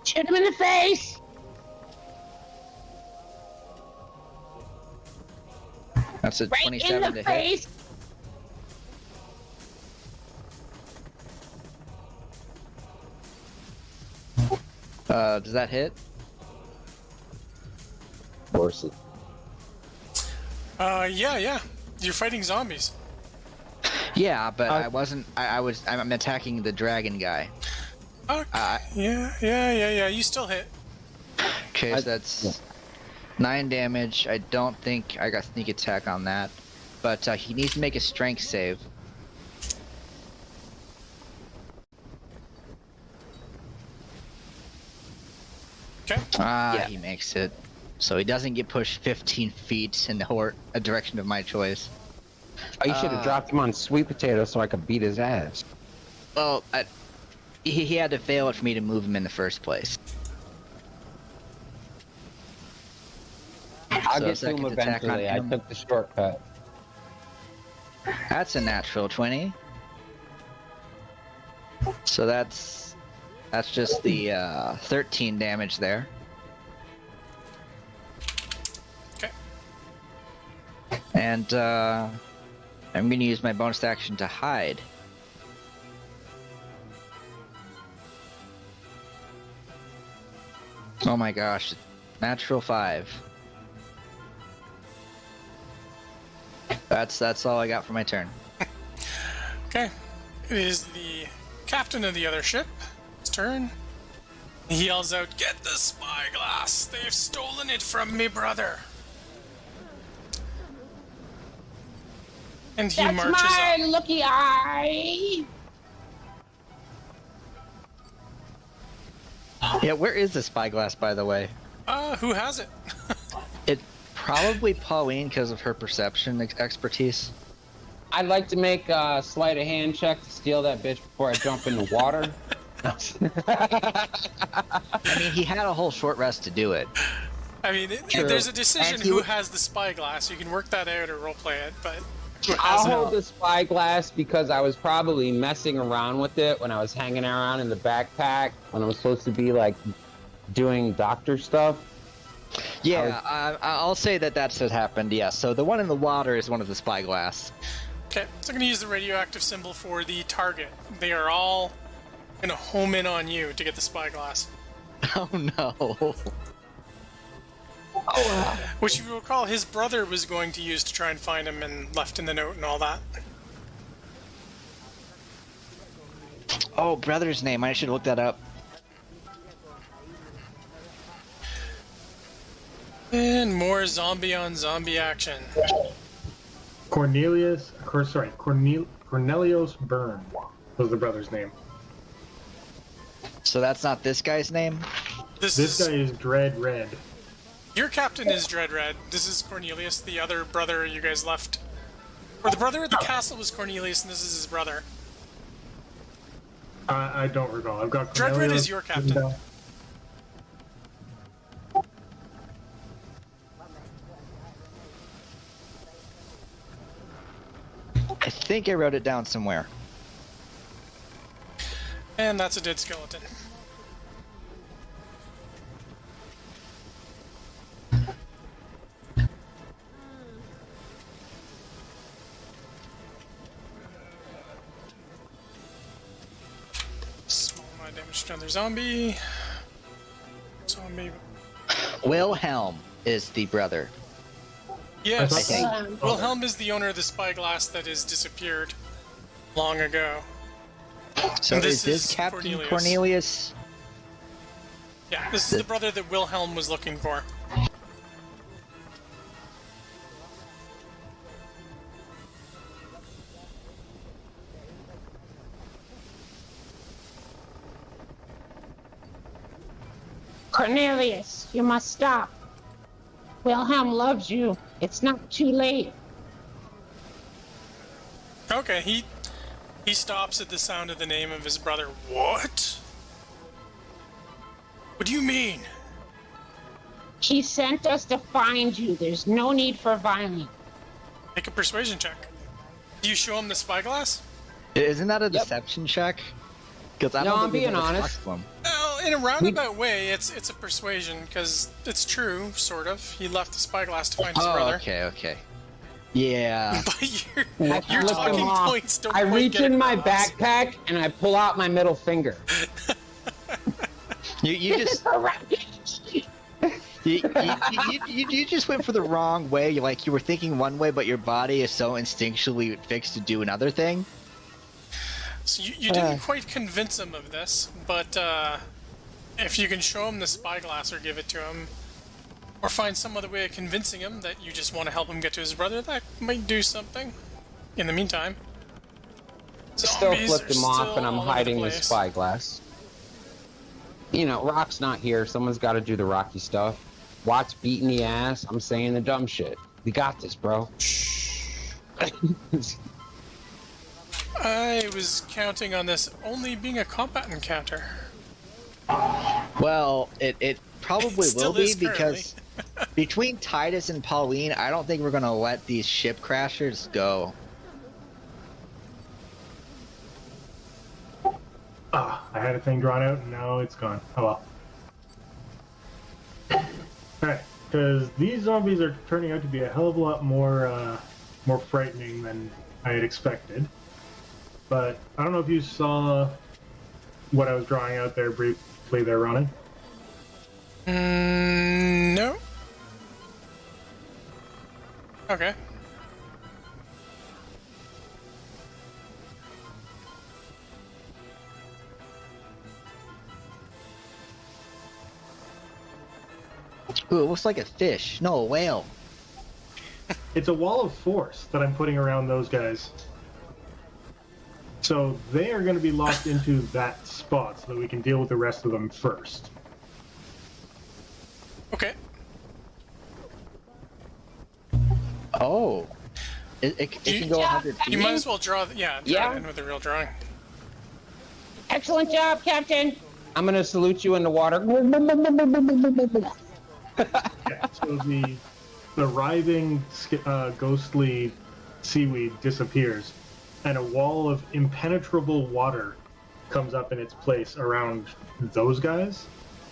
Shoot him in the face! That's a Right 27 in the to hit. face! Does that hit? Of course. Yeah. You're fighting zombies. Yeah, but I wasn't. I'm attacking the dragon guy. Okay. Yeah. You still hit. Okay, so that's 9 damage. I don't think I got sneak attack on that, but he needs to make a strength save. Okay. Yeah. He makes it. So he doesn't get pushed 15 feet in a direction of my choice. Oh, you should have dropped him on sweet potato so I could beat his ass. Well, he had to fail it for me to move him in the first place. I'll So get to second him attack on eventually. I him. took the shortcut. That's a natural 20. So that's just the 13 damage there. Okay. And I'm going to use my bonus action to hide. Oh my gosh, natural 5. That's all I got for my turn. Okay. It is the captain of the other ship. His turn. He yells out, "Get the spyglass! They've stolen it from me, brother!" And he That's marches my up. looky eye! Yeah, where is the spyglass, by the way? Who has it? It probably Pauline because of her perception expertise. I'd like to make a sleight of hand check to steal that bitch before I jump in the water. I mean, he had a whole short rest to do it. I mean, True. there's a decision And who you- has the spyglass. You can work that out or roleplay it, but who I'll has it? hold the spyglass because I was probably messing around with it when I was hanging around in the backpack when I was supposed to be like doing doctor stuff. Yeah, I'll say that that's what happened. Yeah. So the one in the water is one of the spyglass. Okay, so I'm going to use the radioactive symbol for the target. They are all going to home in on you to get the spyglass. Oh no. Which, if you recall, his brother was going to use to try and find him and left in the note and all that. Oh, brother's name. I should look that up. And more zombie on zombie action. Cornelius Byrne was the brother's name. So that's not this guy's name? This guy is Dread Red. Your captain is Dread Red. This is Cornelius, the other brother you guys left. Or the brother at the castle was Cornelius, and this is his brother. I don't recall. I've got Dread Red Cornelius is your captain. and, I think I wrote it down somewhere. And that's a dead skeleton. Small amount of damage to another zombie. Zombie. Wilhelm is the brother. Yes, I think. Wilhelm is the owner of the spyglass that has disappeared long ago. So And is this this is Captain Cornelius. Cornelius? Yeah, this is the brother that Wilhelm was looking for. Cornelius, you must stop. Wilhelm loves you. It's not too late. Okay, he stops at the sound of the name of his brother. What? What do you mean? He sent us to find you. There's no need for violence. Make a persuasion check. Do you show him the spyglass? Isn't that a deception check? Because I No, don't I'm think we've being ever honest. talked to him. Well, in a roundabout way, it's a persuasion because it's true, sort of. He left the spyglass to find his Oh, brother. okay. Yeah. But your Flip him talking off. points don't I quite reach get in my across. backpack and I pull out my middle finger. You just you just went for the wrong way. Like you were thinking one way, but your body is so instinctually fixed to do another thing. So you didn't quite convince him of this, but if you can show him the spyglass or give it to him, or find some other way of convincing him that you just want to help him get to his brother, that might do something. In the meantime, Still zombies flipped are him off still and I'm all over hiding the place. spyglass. You know, Rock's not here. Someone's got to do the Rocky stuff. Watt's beating the ass. I'm saying the dumb shit. We got this, bro. I was counting on this only being a combat encounter. Well, it probably It still will be is currently. because between Titus and Pauline, I don't think we're gonna let these ship crashers go. I had a thing drawn out and now it's gone. Oh well. Alright, because these zombies are turning out to be a hell of a lot more frightening than I had expected. But I don't know if you saw what I was drawing out there briefly there, Ronan. No. Okay. Ooh, it looks like a fish. No, a whale. It's a wall of force that I'm putting around those guys. So they are going to be locked into that spot so that we can deal with the rest of them first. Okay. Oh. It can go 100 feet. You might as well draw. Draw Yeah. it in with a real drawing. Excellent job, Captain. I'm gonna salute you in the water. Yeah, so the writhing, ghostly seaweed disappears, and a wall of impenetrable water comes up in its place around those guys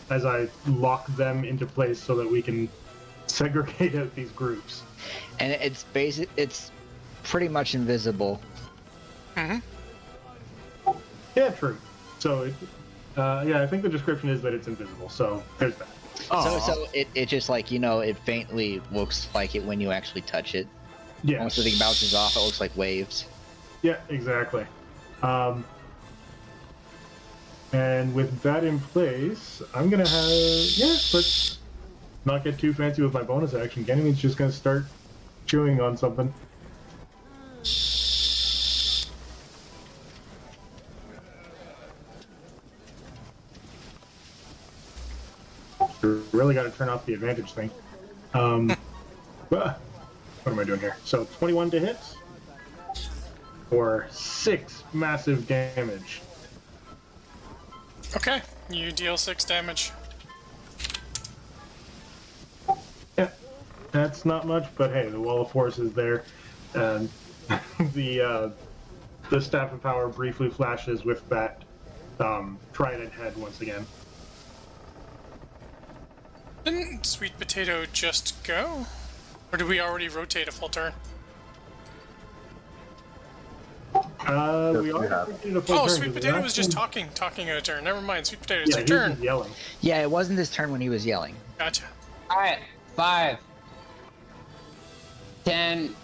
as I lock them into place so that we can segregate out these groups. And it's pretty much invisible. Yeah, true. So, I think the description is that it's invisible, so there's that. So it just like, it faintly looks like it when you actually touch it. Yeah. Once the thing bounces off, it looks like waves. Yeah, exactly. And with that in place, I'm gonna have let's not get too fancy with my bonus action. Ganymede's just gonna start chewing on something. Really got to turn off the advantage thing. What am I doing here? So 21 to hit for 6 massive damage. Okay, you deal 6 damage. Yeah, that's not much, but hey, the wall of force is there, and the staff of power briefly flashes with that trident head once again. Didn't Sweet Potato just go? Or did we already rotate a full turn? We already did a full Oh, turn, Sweet 'cause the Potato last was just one- talking a turn. Never mind, Sweet Potato, it's Yeah, your he was turn. just yelling. Yeah, it wasn't his turn when he was yelling. Gotcha. All right, 5, 10,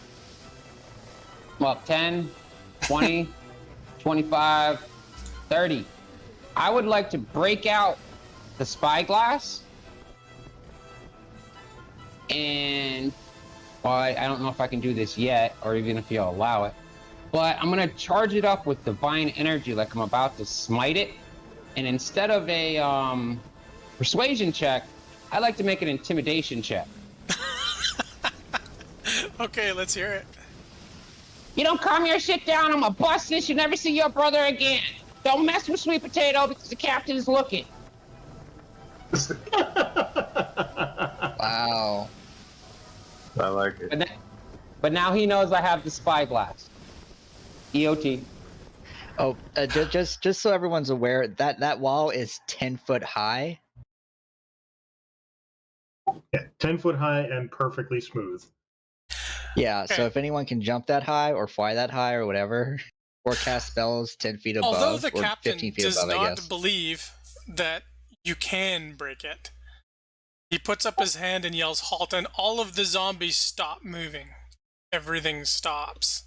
20, 25, 30. I would like to break out the spyglass. And, well, I don't know if I can do this yet, or even if you'll allow it. But I'm going to charge it up with divine energy like I'm about to smite it. And instead of a persuasion check, I like to make an intimidation check. Okay, let's hear it. You don't calm your shit down, I'm gonna bust this. You never see your brother again. Don't mess with Sweet Potato because the captain is looking. Wow. I like it. But now he knows I have the spyglass. EOT. Oh, just so everyone's aware, that wall is 10 foot high. Yeah, 10 foot high and perfectly smooth. Yeah, so Okay. if anyone can jump that high or fly that high or whatever, or cast spells 10 feet above Although the or captain 15 feet does above, I not guess. believe that you can break it, he puts up his hand and yells halt, and all of the zombies stop moving. Everything stops.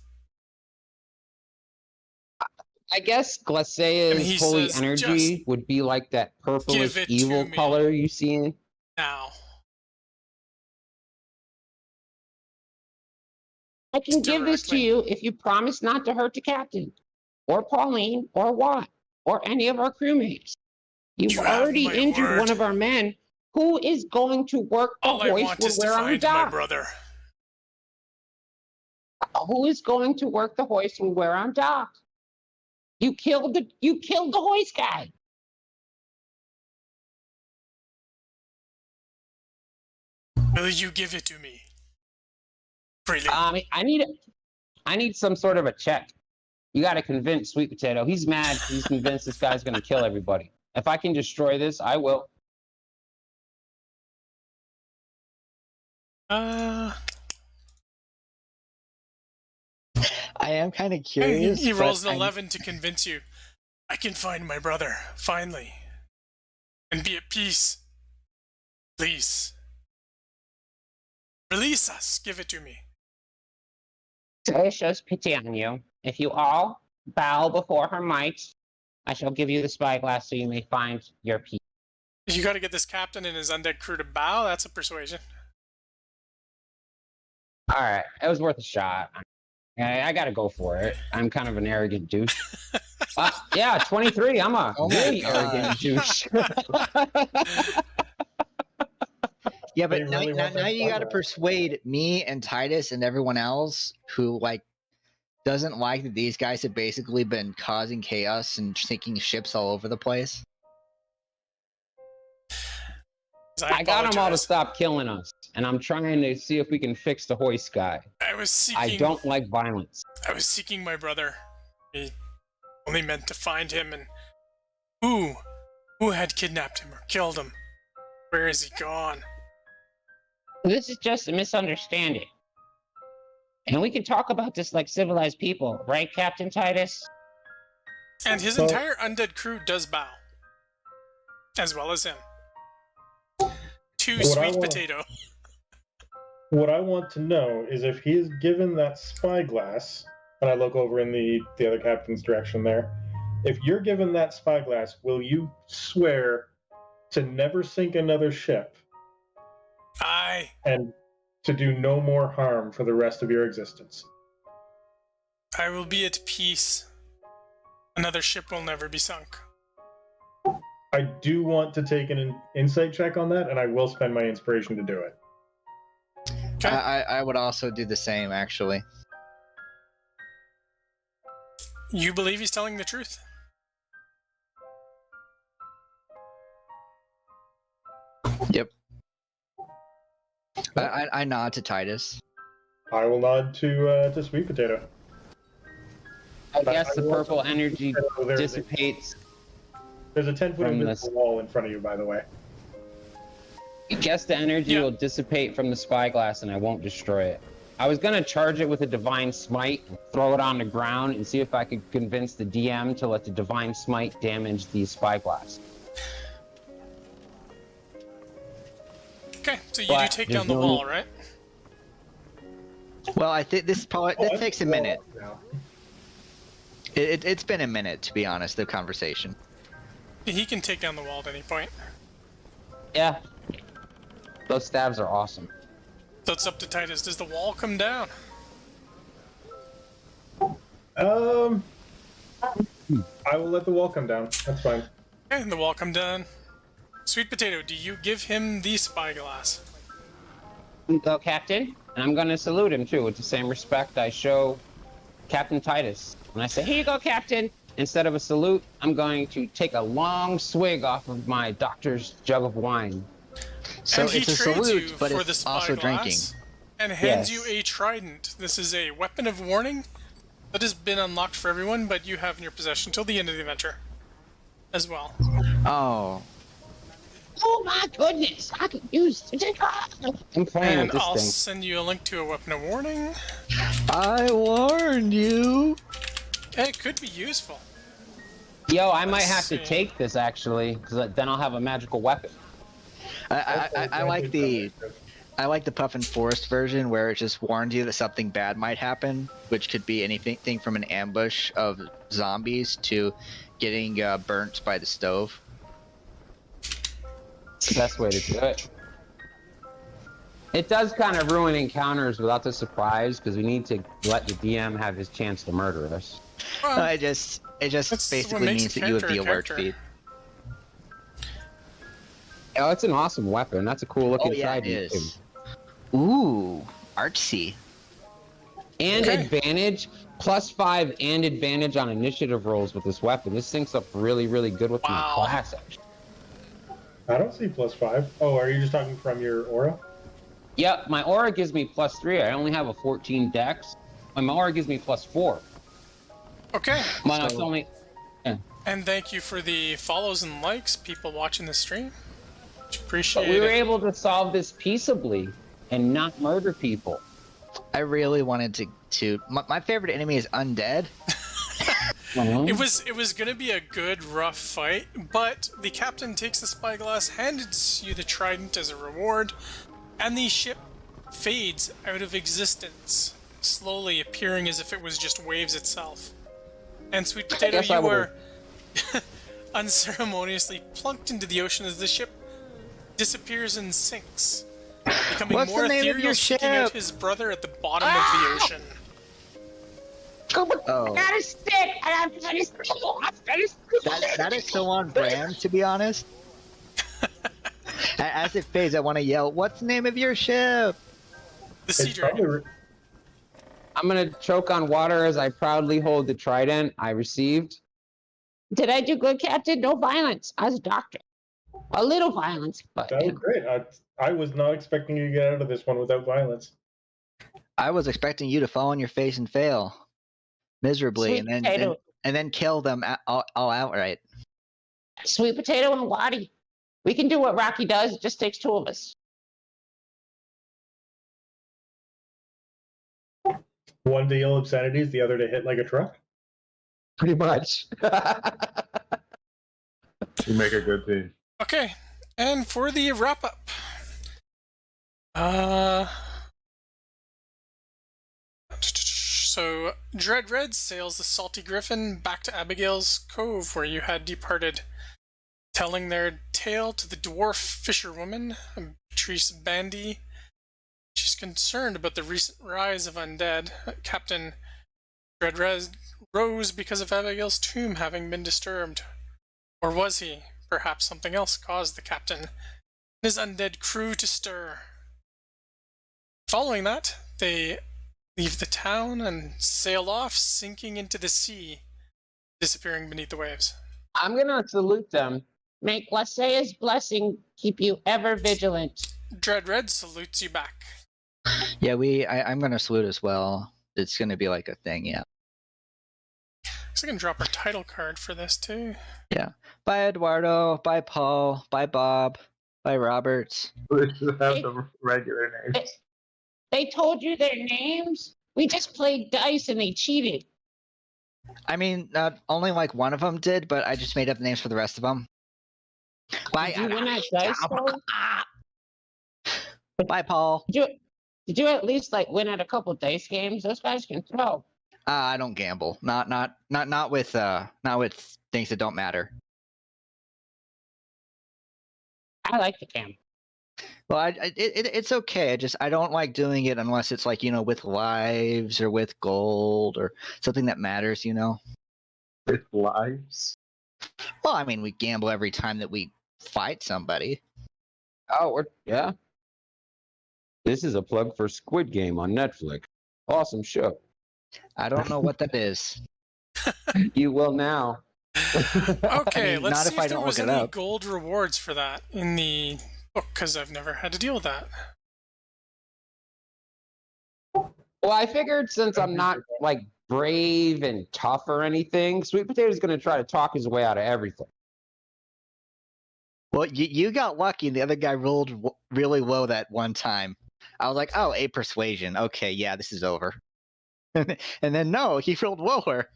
I guess And he Glacéa's holy says, energy "Just would be like that give purplish it to evil me." color you see. Now. I can give this to Directly. you if you promise not to hurt the captain, or Pauline, or Watt, or any of our crewmates. You've You have already my injured word. one of our men. Who is going to work the All I hoist want when is to we're on find my dock? brother. Who is going to work the hoist when we're on dock? You killed the hoist guy. Will you give it to me? Freely. I need some sort of a check. You got to convince Sweet Potato. He's mad. He's convinced this guy's going to kill everybody. If I can destroy this, I will. I am kind of He curious. he rolls but an 11 to convince you. I can find my brother, finally. And be at peace. Please. Release us. Give it to me. It shows pity on you. If you all bow before her might, I shall give you the spyglass so you may find your peace. You gotta get this captain and his undead crew to bow. That's a persuasion. All right. It was worth a shot. I got to go for it. I'm kind of an arrogant douche. Yeah, 23. I'm a Oh my really God. arrogant douche. yeah, but They now, really now, want now that you got to spyglass. persuade me and Titus and everyone else who doesn't like that these guys have basically been causing chaos and sinking ships all over the place. I got them all to apologize. stop killing us. and I'm trying to see if we can fix the hoist guy. I was seeking. I don't like violence. I was seeking my brother. He only meant to find him, and who had kidnapped him or killed him? Where is he gone? This is just a misunderstanding. And we can talk about this like civilized people, right, Captain Titus? And his entire undead crew does bow, as well as him. To Sweet Potato. What I want to know is if he is given that spyglass, and I look over in the other captain's direction there, if you're given that spyglass, will you swear to never sink another ship? Aye. And to do no more harm for the rest of your existence? I will be at peace. Another ship will never be sunk. I do want to take an insight check on that, and I will spend my inspiration to do it. Okay. I would also do the same, actually. You believe he's telling the truth? Yep. I nod to Titus. I will nod to Sweet Potato. I guess the purple energy There's dissipates. a 10-foot from invisible wall in front of you, by the way. I guess the energy will dissipate from the spyglass and I won't destroy it. I was gonna charge it with a divine smite, throw it on the ground, and see if I could convince the DM to let the divine smite damage the spyglass. Okay, so you But do take there's down the no- wall, right? Well, I think this takes a minute. Now. It's been a minute, to be honest, the conversation. He can take down the wall at any point. Yeah. Those stabs are awesome. So it's up to Titus. Does the wall come down? I will let the wall come down. That's fine. Okay, the wall come down. Sweet Potato, do you give him the spyglass? Go, Captain. And I'm gonna salute him too with the same respect I show Captain Titus. When I say, "Here you go, Captain," instead of a salute, I'm going to take a long swig off of my doctor's jug of wine. So and he it's a trades salute, you but for it's the also spyglass drinking. and hands Yes. you a trident. This is a weapon of warning that has been unlocked for everyone, but you have in your possession till the end of the adventure as well. Oh. Oh my goodness, I could use I'm playing And with this I'll thing. send you a link to a weapon of warning. I warned you. It could be useful. Yo, I might Let's have to see. take this actually, because then I'll have a magical weapon. I like the Puffin Forest version where it just warns you that something bad might happen, which could be anything from an ambush of zombies to getting burnt by the stove. It's the best way to do it. It does kind of ruin encounters without the surprise, because we need to let the DM have his chance to murder us. Well, It just That's what basically makes means a that you have the character a alert character. feed. Oh, it's an awesome weapon. That's a cool looking Oh yeah, it trident, too. is. Ooh, artsy. And Okay. advantage, +5 and advantage on initiative rolls with this weapon. This syncs up really, really good with Wow. my class, actually. I don't see +5. Oh, are you just talking from your aura? Yep, my aura gives me +3. I only have a 14 dex. My aura gives me +4. okay. Mine it's only... And thank you for the follows and likes, people watching the stream. Much But appreciate we were it. able to solve this peaceably and not murder people. I really wanted to. My favorite enemy is undead. It was gonna be a good rough fight, but the captain takes the spyglass, hands you the trident as a reward, and the ship fades out of existence, slowly appearing as if it was just waves itself. And Sweet Potato, guess I you would've- were unceremoniously plunked into the ocean as the ship disappears and sinks, becoming What's more the name of ethereal, your seeking out ship? his brother at the bottom of the ocean. Oh, I got a stick. I got a stick. that is so on brand, to be honest. As it fades, I want to yell, "What's the name of your ship?" The sea It's probably dragon. I'm gonna choke on water as I proudly hold the trident I received. Did I do good, Captain? No violence. I was a doctor. A little violence, but That was great. I was not expecting you to get out of this one without violence. I was expecting you to fall on your face and fail miserably, Sweet potato. and then kill them all outright. Sweet Potato and Waddy. We can do what Rocky does. It just takes two of us. One to yell obscenities, the other to hit like a truck. Pretty much. You make a good team. Okay, and for the wrap up, so Dread Red sails the Salty Griffin back to Abigail's Cove, where you had departed, telling their tale to the dwarf fisherwoman, Beatrice Bandy. She's concerned about the recent rise of undead. Captain Dread Red rose because of Abigail's tomb having been disturbed. Or was he? Perhaps something else caused the captain and his undead crew to stir. Following that, they leave the town and sail off, sinking into the sea, disappearing beneath the waves. I'm gonna salute them. May Glacea's blessing keep you ever vigilant. Dread Red salutes you back. Yeah, I'm gonna salute as well. It's gonna be like a thing, yeah. So I can drop our title card for this too. Yeah. Bye, Eduardo. Bye, Paul. Bye, Bob. Bye, Robert. We just have the regular names. They told you their names? We just played dice and they cheated. I mean, only like one of them did, but I just made up names for the rest of them. Bye. Did you win that dice roll? Bye, Paul. Did you at least like win at a couple dice games? Those guys can throw. I don't gamble. Not with things that don't matter. I like the gamble. Well, it's okay. I don't like doing it unless it's like, with lives or with gold or something that matters, With lives? Well, I mean, we gamble every time that we fight somebody. Oh, yeah. This is a plug for Squid Game on Netflix. Awesome show. I don't know what that is. You will now. Okay, I mean, let's not see if I if there don't was look it any up. gold rewards for that in the book, because I've never had to deal with that. Well, I figured since I'm not like brave and tough or anything, Sweet Potato's going to try to talk his way out of everything. Well, you got lucky, and the other guy rolled really low that one time. I was like, oh, 8 persuasion. Okay, yeah, this is over. And then no, he rolled lower.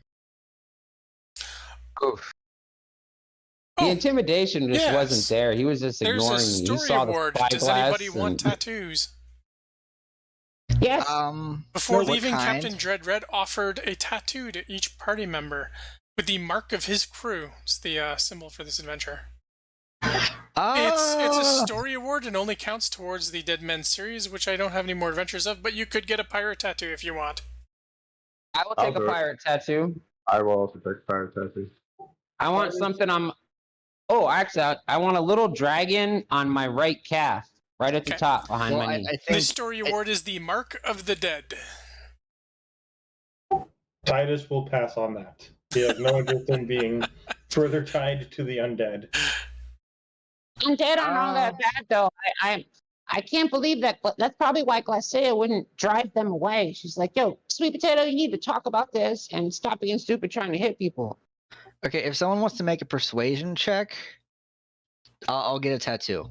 Oof. Oh, The intimidation just yes. wasn't there. He was just There's ignoring a me. He story saw the award. Does spyglass anybody want and- tattoos? Yes. Before what leaving, kind? Captain Dread Red offered a tattoo to each party member with the mark of his crew. It's the symbol for this adventure. It's a story award and only counts towards the Dead Men series, which I don't have any more adventures of, but you could get a pirate tattoo if you want. I will take I'll a do it. pirate tattoo. I will also take pirate tattoo. I want something on. Oh, actually, I want a little dragon on my right calf, right at the Okay. top behind Well, my I knee. The think story award is the Mark of the Dead. Titus will pass on that. He has no interest in being further tied to the undead. Undead aren't all that bad though. I can't believe that. But that's probably why Glacea wouldn't drive them away. She's like, "Yo, Sweet Potato, you need to talk about this and stop being stupid trying to hit people." okay, if someone wants to make a persuasion check, I'll get a tattoo.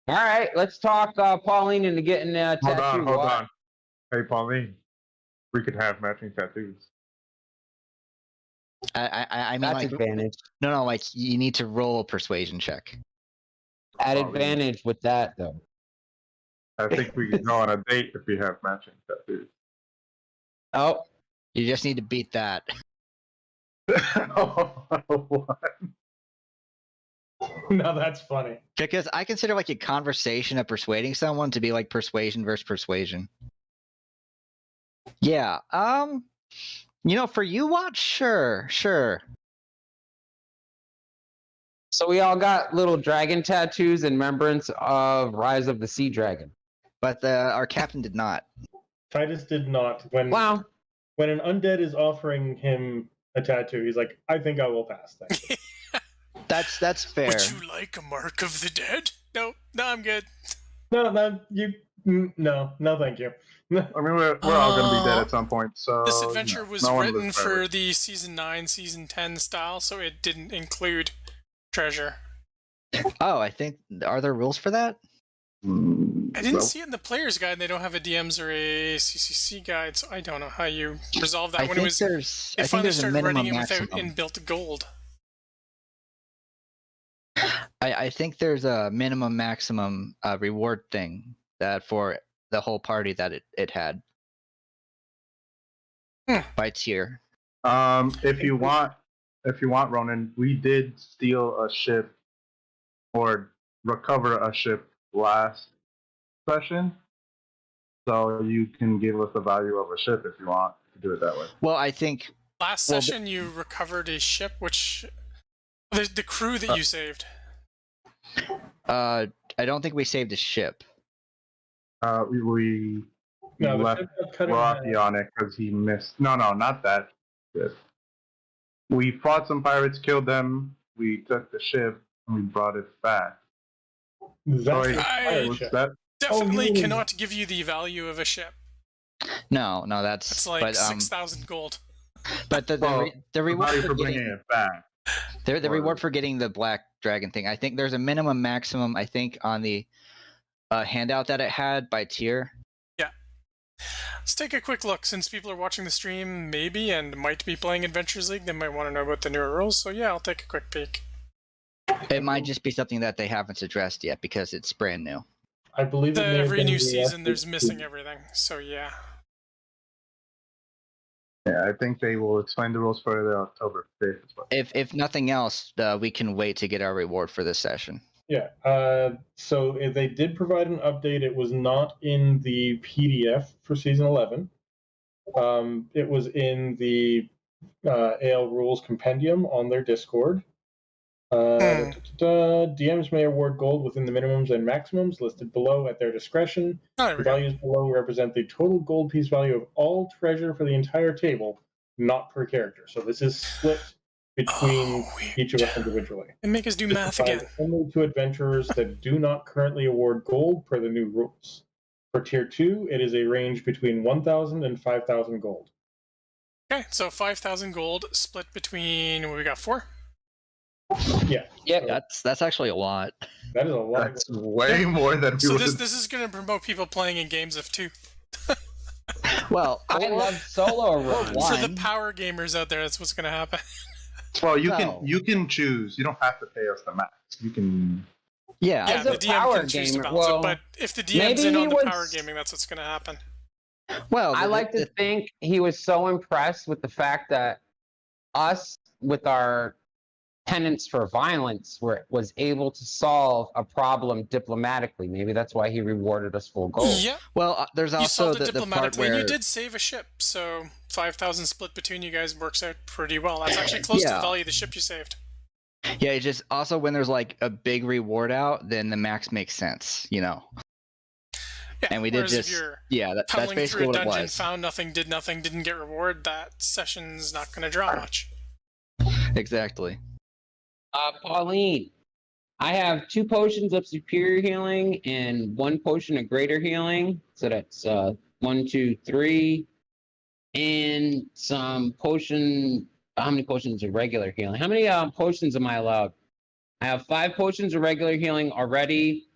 All right, let's talk Pauline into getting a tattoo. Hold on. Hey, Pauline. We could have matching tattoos. I mean, That's like, advantage. no, like you need to roll a persuasion check. At Pauline. advantage with that though. I think we could go on a date if we have matching tattoos. Oh, You just need to beat that. What? Now that's funny. Because I consider like a conversation of persuading someone to be like persuasion versus persuasion. Yeah. For you watch, sure. so we all got little dragon tattoos in remembrance of Rise of the Sea Dragon. But our captain did not. Titus did not. When an undead is offering him a tattoo, he's like, I think I will pass. Thank you. That's fair. Would you like a mark of the dead? No, I'm good. No, thank you. I mean, we're all going to be dead at some point, so... This adventure was no one written lives forever. for the Season 9, Season 10 style, so it didn't include treasure. Oh, I think are there rules for that? I didn't see it in the player's guide, and they don't have a DM's or a CCC guide, so I don't know how you resolve that. I When think it was, there's it I think finally there's a started minimum running it without maximum. inbuilt gold. I think there's a minimum maximum reward thing that for the whole party that it had by tier. If you want, Ronan, we did steal a ship or recover a ship last session, so you can give us the value of a ship if you want to do it that way. Well, I think Last session, you recovered a ship, which the crew that you saved. I don't think we saved a ship. We No, the left ship got cut in Rocky half. on it because he missed. No, not that ship. We fought some pirates, killed them. We took the ship and we brought it back. That's Sorry, the pirate what's ship. that? Definitely you mean- cannot give you the value of a ship. No, that's It's like but 6,000 gold. but the Well, the reward Value for for bringing getting it back. the or- reward for getting the black dragon thing. I think there's a minimum maximum. I think on the handout that it had by tier. Let's take a quick look. Since people are watching the stream, maybe, and might be playing Adventures League, they might want to know about the newer rules. So yeah, I'll take a quick peek. It might just be something that they haven't addressed yet because it's brand new. I believe it may have Every been new the season, there's update missing to- everything. So yeah. Yeah, I think they will explain the rules further October 5th. If nothing else, we can wait to get our reward for this session. Yeah. So if they did provide an update, it was not in the PDF for season 11. It was in the AL Rules Compendium on their Discord. DMs may award gold within the minimums and maximums listed below at their discretion. Oh, there The we go. values below represent the total gold piece value of all treasure for the entire table, not per character. So this is split between each of us individually. And make us do This math applies again. only to adventurers that do not currently award gold per the new rules. For tier 2, it is a range between 1,000 and 5,000 gold. Okay, so 5,000 gold split between, what we got, 4? Yeah. Yep. That's actually a lot. That is a lot. That's way more than we So would. this is going to promote people playing in games of 2. Well, I love solo run. Why? For the power gamers out there, that's what's going to happen. Well, No. you can choose. You don't have to pay us the max. You can. yeah. Yeah, As a the DM power can choose to gamer, balance well, it, but if the DM's maybe in he on the was- power gaming, that's what's going to happen. Well, I like to think he was so impressed with the fact that us, with our tenets for violence, was able to solve a problem diplomatically. Maybe that's why he rewarded us full gold. Yeah, Well, there's you also solved it the part diplomatically, and where you did save a ship, so 5,000 split between you guys works out pretty well. That's actually close to the Yeah. value of the ship you saved. yeah, it just also when there's like a big reward out, then the max makes sense, you know. Yeah, And we did whereas just if you're that's tunneling basically through a what it dungeon, was. found nothing, did nothing, didn't get reward, that session's not going to draw much. Exactly. Pauline, I have 2 potions of superior healing and 1 potion of greater healing. So that's 1, 2, 3, and some potion. How many potions of regular healing? How many potions am I allowed? I have 5 potions of regular healing already,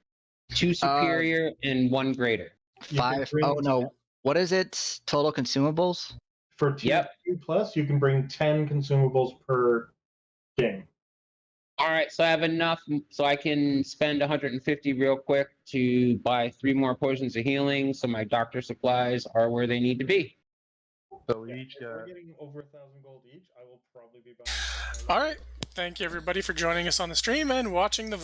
2 superior and 1 greater. You can 5. bring Oh no. What is it? Total consumables? For tier Yep. 2 plus, you can bring 10 consumables per game. All right, so I have enough, so I can spend 150 real quick to buy 3 more potions of healing, so my doctor supplies are where they need to be. So we Yeah, each if got. we're getting over 1,000 gold each, I will probably be buying. All right, thank you everybody for joining us on the stream and watching the VOD.